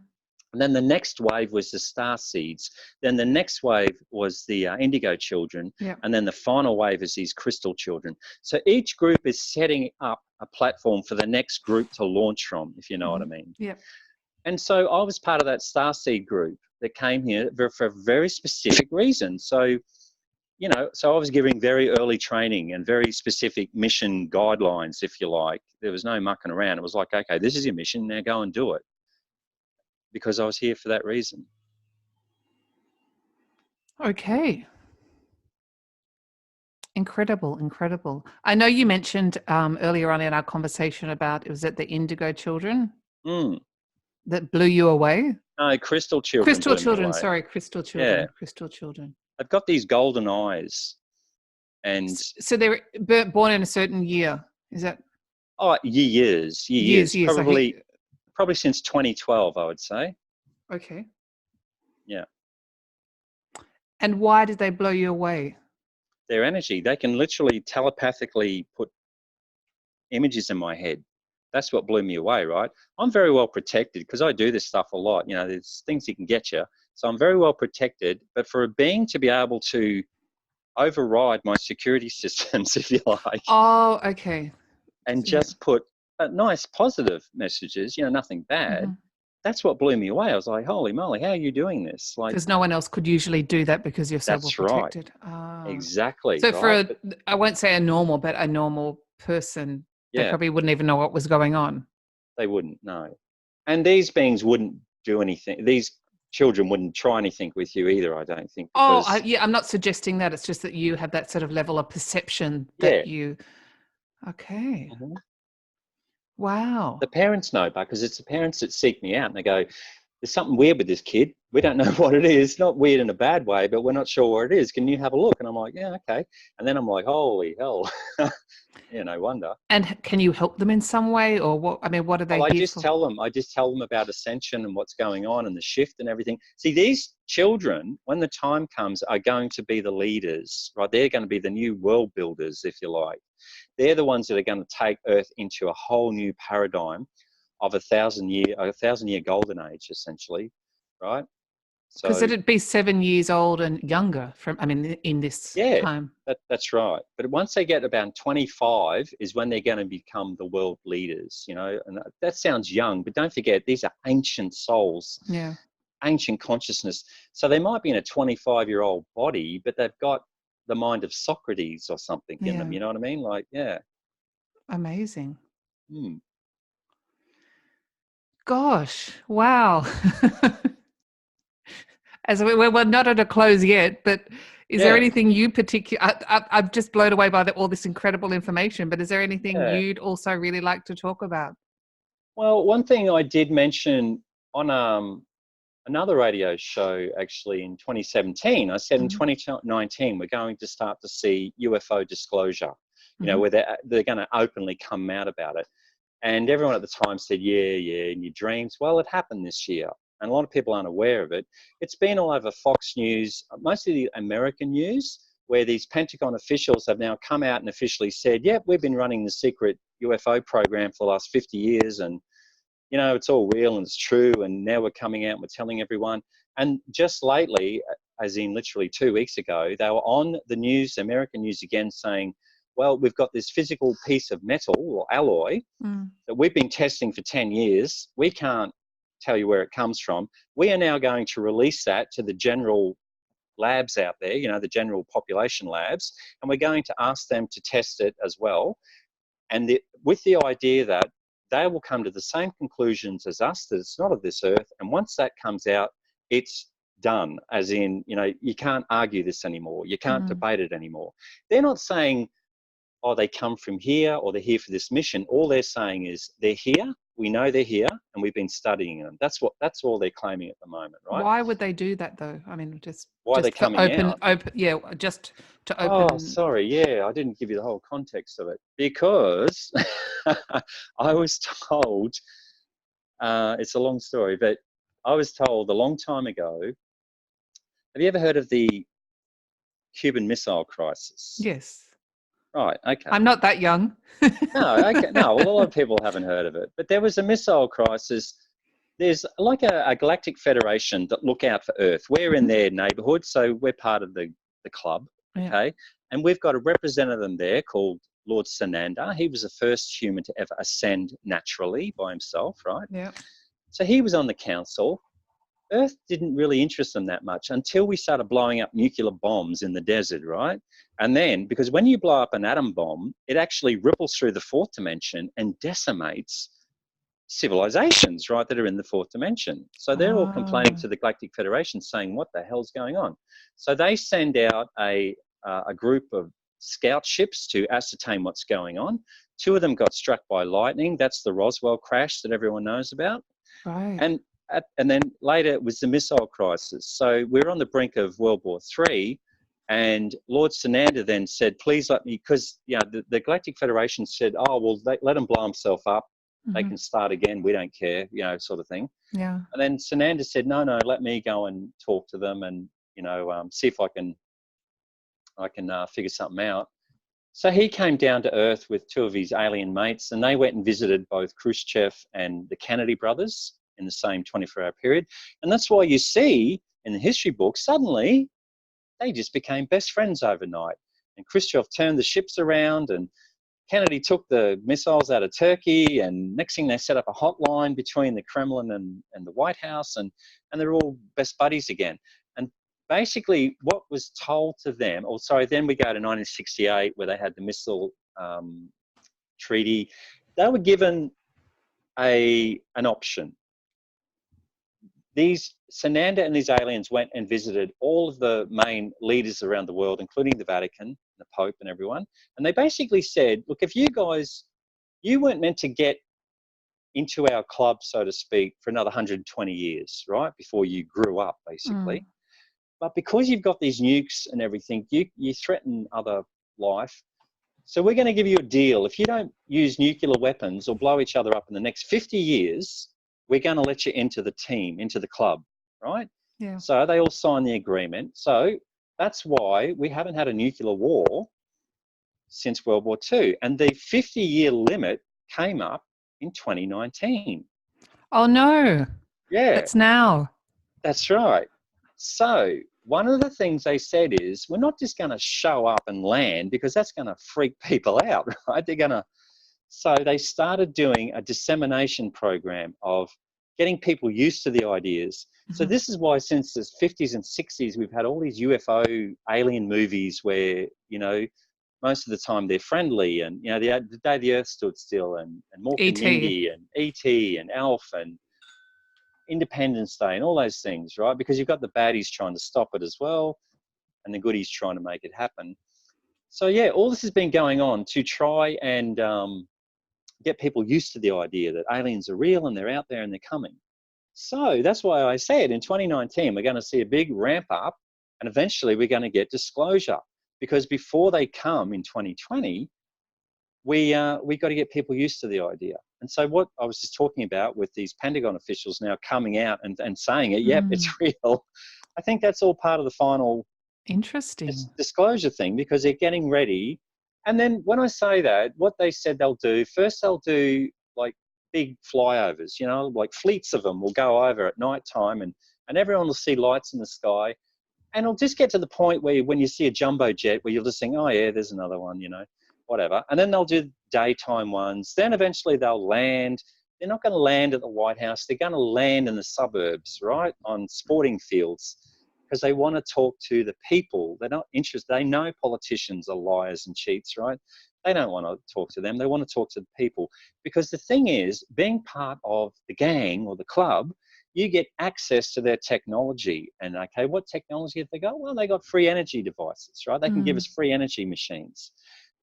Speaker 2: then the next wave was the Star Seeds. Then the next wave was the Indigo Children. And then the final wave is these Crystal Children. So each group is setting up a platform for the next group to launch from, if you know what I mean.
Speaker 1: Yeah.
Speaker 2: And so I was part of that Star Seed group that came here for a very specific reason. So, you know, so I was giving very early training and very specific mission guidelines, if you like. There was no mucking around. It was like, okay, this is your mission, now go and do it. Because I was here for that reason.
Speaker 1: Okay. Incredible. I know you mentioned earlier on in our conversation about, was it the Indigo Children that blew you away?
Speaker 2: No, Crystal Children.
Speaker 1: Crystal Children, sorry, Crystal Children.
Speaker 2: Yeah.
Speaker 1: Crystal Children.
Speaker 2: They've got these golden eyes. And
Speaker 1: so they were born in a certain year, is that?
Speaker 2: Oh, years. Probably since 2012, I would say.
Speaker 1: Okay.
Speaker 2: Yeah.
Speaker 1: And why did they blow you away?
Speaker 2: Their energy. They can literally telepathically put images in my head. That's what blew me away, right? I'm very well protected because I do this stuff a lot. You know, there's things that can get you. So I'm very well protected. But for a being to be able to override my security systems, if you like.
Speaker 1: Oh, okay.
Speaker 2: And just put nice positive messages, you know, nothing bad. That's what blew me away. I was like, holy moly, how are you doing this? Like,
Speaker 1: because no one else could usually do that because you're so well protected.
Speaker 2: Right. Exactly.
Speaker 1: So for I won't say a normal person, they probably wouldn't even know what was going on.
Speaker 2: They wouldn't, no. And these beings wouldn't do anything. These children wouldn't try anything with you either, I don't think.
Speaker 1: I'm not suggesting that. It's just that you have that sort of level of perception that you... Okay. Wow.
Speaker 2: The parents know, because it's the parents that seek me out and they go, there's something weird with this kid. We don't know what it is. Not weird in a bad way, but we're not sure what it is. Can you have a look? And I'm like, yeah, okay. And then I'm like, holy hell. Yeah, no wonder.
Speaker 1: And can you help them in some way, or what? I mean, what are they?
Speaker 2: I just tell them about ascension and what's going on and the shift and everything. See, these children, when the time comes, are going to be the leaders, right? They're going to be the new world builders, if you like. They're the ones that are going to take Earth into a whole new paradigm of a 1,000-year golden age, essentially, right?
Speaker 1: Because it'd be 7 years old and younger in this time.
Speaker 2: That's right. But once they get about 25 is when they're going to become the world leaders, you know, and that sounds young, but don't forget, these are ancient souls, ancient consciousness. So they might be in a 25-year-old body, but they've got the mind of Socrates or something in them, you know what I mean? Like,
Speaker 1: Amazing. Gosh, wow. As we're not at a close yet, but is there anything you I'm just blown away by all this incredible information, but is there anything you'd also really like to talk about?
Speaker 2: Well, one thing I did mention on another radio show actually in 2017. I said in
Speaker 1: Mhm.
Speaker 2: 2019 we're going to start to see UFO disclosure,
Speaker 1: Mhm.
Speaker 2: where they're going to openly come out about it. And everyone at the time said, yeah, in your dreams. Well, it happened this year. And a lot of people aren't aware of it. It's been all over Fox News, mostly the American news, where these Pentagon officials have now come out and officially said, yep, we've been running the secret UFO program for the last 50 years. And, it's all real and it's true. And now we're coming out and we're telling everyone. And just lately, as in literally 2 weeks ago, they were on the news, American news again, saying, well, we've got this physical piece of metal or alloy
Speaker 1: Mm.
Speaker 2: that we've been testing for 10 years. We can't tell you where it comes from. We are now going to release that to the general labs out there, the general population labs, and we're going to ask them to test it as well. And with the idea that they will come to the same conclusions as us, that it's not of this earth. And once that comes out, it's done. As in, you can't argue this anymore. You can't
Speaker 1: Mm.
Speaker 2: debate it anymore. They're not saying, oh, they come from here or they're here for this mission. All they're saying is they're here. We know they're here, and we've been studying them. That's all they're claiming at the moment, right?
Speaker 1: Why would they do that though? I mean, just
Speaker 2: Why are they
Speaker 1: for
Speaker 2: coming out?
Speaker 1: yeah, just to
Speaker 2: Oh,
Speaker 1: open.
Speaker 2: sorry. Yeah, I didn't give you the whole context of it because I was told. It's a long story, but I was told a long time ago. Have you ever heard of the Cuban Missile Crisis?
Speaker 1: Yes.
Speaker 2: Right. Okay.
Speaker 1: I'm not that young.
Speaker 2: No, okay. No, well, a lot of people haven't heard of it. But there was a missile crisis. There's like a galactic federation that look out for Earth. We're in their neighborhood, so we're part of the club,
Speaker 1: Yeah.
Speaker 2: okay? And we've got a representative there called Lord Sananda. He was the first human to ever ascend naturally by himself, right?
Speaker 1: Yeah.
Speaker 2: So he was on the council. Earth didn't really interest them that much until we started blowing up nuclear bombs in the desert, right? And then, because when you blow up an atom bomb, it actually ripples through the fourth dimension and decimates civilizations, right, that are in the fourth dimension. So they're all complaining to the Galactic Federation saying, what the hell's going on? So they send out a group of scout ships to ascertain what's going on. 2 of them got struck by lightning. That's the Roswell crash that everyone knows about.
Speaker 1: Right.
Speaker 2: And then later it was the missile crisis. So we're on the brink of World War III, and Lord Sananda then said, please let me, because the Galactic Federation said, oh, well, let him blow himself up. They can start again. We don't care, sort of thing.
Speaker 1: Yeah.
Speaker 2: And then Sananda said, no, let me go and talk to them and, see if I can figure something out. So he came down to Earth with 2 of his alien mates, and they went and visited both Khrushchev and the Kennedy brothers in the same 24-hour period. And that's why you see in the history books, suddenly they just became best friends overnight. And Khrushchev turned the ships around, and Kennedy took the missiles out of Turkey, and next thing they set up a hotline between the Kremlin and the White House, and they're all best buddies again. And basically what was told to them, then we go to 1968 where they had the missile treaty. They were given an option. These Sananda and these aliens went and visited all of the main leaders around the world, including the Vatican, the Pope and everyone. And they basically said, look, if you guys, you weren't meant to get into our club, so to speak, for another 120 years, right? Before you grew up, basically. But because you've got these nukes and everything, you threaten other life. So we're going to give you a deal. If you don't use nuclear weapons or blow each other up in the next 50 years, we're going to let you into the team, into the club, right?
Speaker 1: Yeah.
Speaker 2: So they all signed the agreement. So that's why we haven't had a nuclear war since World War II. And the 50-year limit came up in 2019.
Speaker 1: Oh, no.
Speaker 2: Yeah.
Speaker 1: It's now.
Speaker 2: That's right. So one of the things they said is, we're not just going to show up and land because that's going to freak people out, right? So they started doing a dissemination program of getting people used to the ideas. So this is why since the 50s and 60s, we've had all these UFO alien movies where, most of the time they're friendly, and, the Day the Earth Stood Still, and Mork and Mindy and E.T. and Alf and Independence Day and all those things, right? Because you've got the baddies trying to stop it as well, and the goodies trying to make it happen. So yeah, all this has been going on to try and get people used to the idea that aliens are real and they're out there and they're coming. So that's why I said in 2019, we're going to see a big ramp up, and eventually we're going to get disclosure, because before they come in 2020, we got to get people used to the idea. And so what I was just talking about with these Pentagon officials now coming out and saying it, yep, it's real. I think that's all part of the final
Speaker 1: Interesting.
Speaker 2: disclosure thing, because they're getting ready. And then when I say that, what they said they'll do, first they'll do like big flyovers, you know, like fleets of them will go over at night time, and everyone will see lights in the sky. And it'll just get to the point where when you see a jumbo jet, where you'll just think, oh yeah, there's another one, you know, whatever. And then they'll do daytime ones. Then eventually they'll land. They're not going to land at the White House. They're going to land in the suburbs, right, on sporting fields, because they want to talk to the people. They're not interested. They know politicians are liars and cheats, right? They don't want to talk to them. They want to talk to the people. Because the thing is, being part of the gang or the club, you get access to their technology. And okay, what technology have they got? Well, they got free energy devices, right? They can give us free energy machines.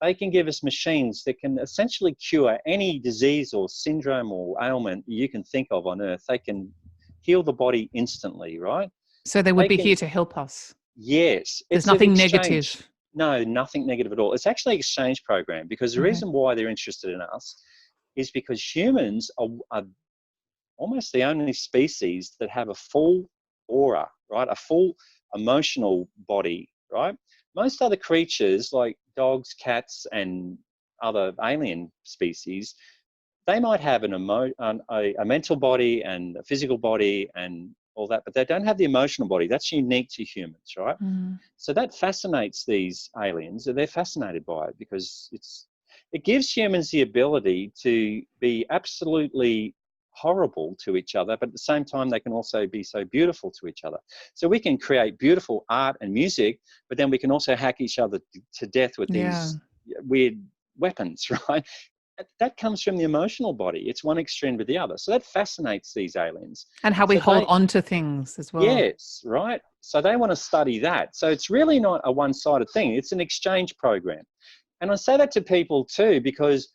Speaker 2: They can give us machines that can essentially cure any disease or syndrome or ailment you can think of on Earth. They can heal the body instantly, right?
Speaker 1: So they would be here to help us.
Speaker 2: Yes.
Speaker 1: There's nothing negative.
Speaker 2: No, nothing negative at all. It's actually an exchange program, because the reason why they're interested in us is because humans are almost the only species that have a full aura, right? A full emotional body, right? Most other creatures like dogs, cats, and other alien species, they might have a mental body and a physical body and all that, but they don't have the emotional body. That's unique to humans, right? So that fascinates these aliens. They're fascinated by it because it gives humans the ability to be absolutely horrible to each other, but at the same time they can also be so beautiful to each other. So we can create beautiful art and music, but then we can also hack each other to death with these weird weapons, right? That comes from the emotional body. It's one extreme to the other. So that fascinates these aliens.
Speaker 1: And how we hold on to things as well.
Speaker 2: Yes, right. So they want to study that. So it's really not a one-sided thing. It's an exchange program. And I say that to people too, because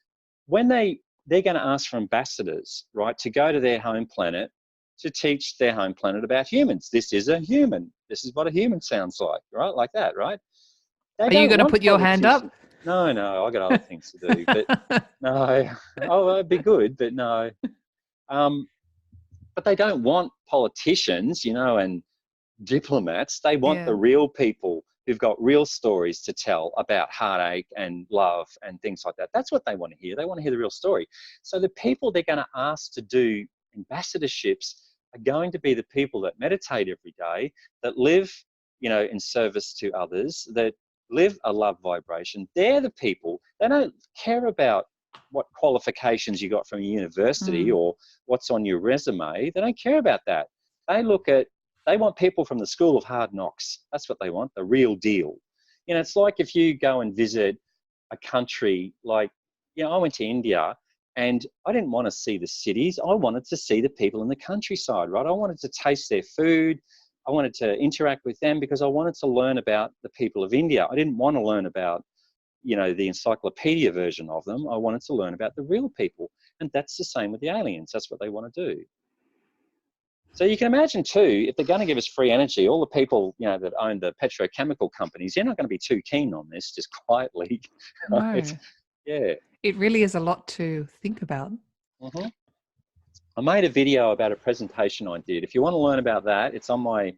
Speaker 2: when they're going to ask for ambassadors, right, to go to their home planet to teach their home planet about humans. This is a human. This is what a human sounds like, right? Like that, right?
Speaker 1: Are you going to put your hand up?
Speaker 2: No, I got other things to do. But no, it'd be good, but no. But they don't want politicians, you know, and diplomats. They want the real people who've got real stories to tell about heartache and love and things like that. That's what they want to hear. They want to hear the real story. So the people they're going to ask to do ambassadorships are going to be the people that meditate every day, that live, you know, in service to others, that live a love vibration. They're the people. They don't care about what qualifications you got from a university or what's on your resume. They don't care about that. They want people from the School of Hard Knocks. That's what they want, the real deal. You know, it's like if you go and visit a country like, you know, I went to India and I didn't want to see the cities. I wanted to see the people in the countryside, right? I wanted to taste their food. I wanted to interact with them because I wanted to learn about the people of India. I didn't want to learn about, you know, the encyclopedia version of them. I wanted to learn about the real people. And that's the same with the aliens. That's what they want to do. So you can imagine too, if they're going to give us free energy, all the people, you know, that own the petrochemical companies, they're not going to be too keen on this, just quietly. Right?
Speaker 1: No.
Speaker 2: Yeah.
Speaker 1: It really is a lot to think about.
Speaker 2: I made a video about a presentation I did. If you want to learn about that, it's on my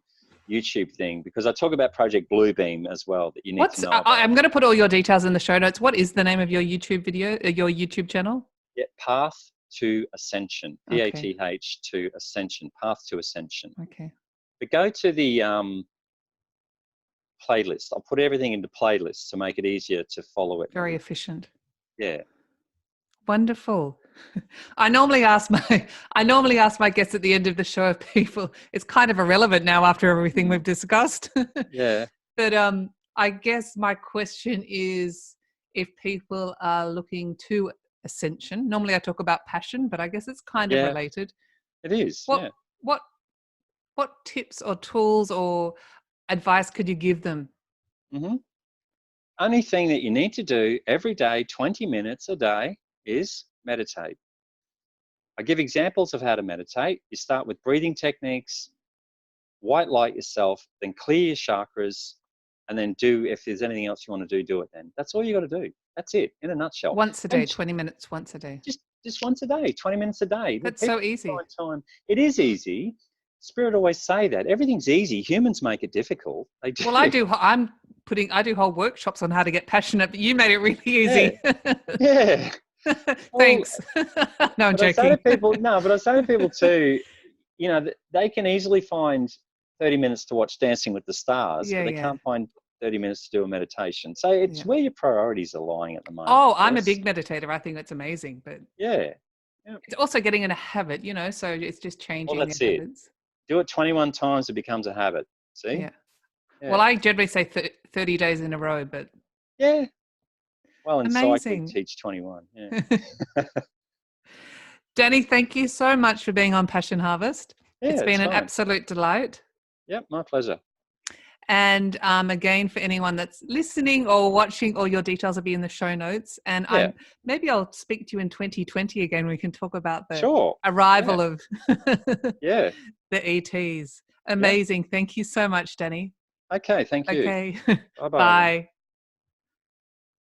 Speaker 2: YouTube thing, because I talk about Project Bluebeam as well that you need to know about.
Speaker 1: I'm going to put all your details in the show notes. What is the name of your YouTube video, your YouTube channel?
Speaker 2: Yeah, Path to Ascension, PATH to Ascension, Path to Ascension.
Speaker 1: Okay.
Speaker 2: But go to the playlist. I'll put everything into playlists to make it easier to follow it.
Speaker 1: Very efficient.
Speaker 2: Yeah.
Speaker 1: Wonderful. I normally ask my guests at the end of the show, if people, it's kind of irrelevant now after everything we've discussed.
Speaker 2: Yeah.
Speaker 1: But I guess my question is, if people are looking to ascension, normally I talk about passion, but I guess it's kind of related.
Speaker 2: It is.
Speaker 1: What tips or tools or advice could you give them?
Speaker 2: Only thing that you need to do every day, 20 minutes a day, is meditate. I give examples of how to meditate. You start with breathing techniques, white light yourself, then clear your chakras, and then if there's anything else you want to do it then. That's all you got to do. That's it, in a nutshell.
Speaker 1: Once a day, 20 minutes once a day.
Speaker 2: Just once a day, 20 minutes a day.
Speaker 1: That's so easy.
Speaker 2: Time. It is easy. Spirit always say that. Everything's easy. Humans make it difficult. They do.
Speaker 1: Well, I do whole workshops on how to get passionate, but you made it really easy.
Speaker 2: Yeah.
Speaker 1: Thanks. No, I'm joking.
Speaker 2: But I say to people too, they can easily find 30 minutes to watch Dancing with the Stars, but they can't find 30 minutes to do a meditation. So it's where your priorities are lying at the moment.
Speaker 1: Oh, I'm a big meditator. I think it's amazing, but
Speaker 2: yeah.
Speaker 1: It's also getting in a habit, so it's just changing.
Speaker 2: Well, that's it. Habits. Do it 21 times, it becomes a habit. See?
Speaker 1: Yeah. Well, I generally say 30 days in a row, but
Speaker 2: yeah. Well, in cycling, teach 21. Yeah.
Speaker 1: Danny, thank you so much for being on Passion Harvest. It's been an absolute delight.
Speaker 2: Yep, my pleasure.
Speaker 1: And again, for anyone that's listening or watching, all your details will be in the show notes. And maybe I'll speak to you in 2020 again. We can talk about the arrival of the ETs. Amazing. Thank you so much, Danny.
Speaker 2: Okay, thank you.
Speaker 1: Okay.
Speaker 2: Bye-bye.
Speaker 1: Bye.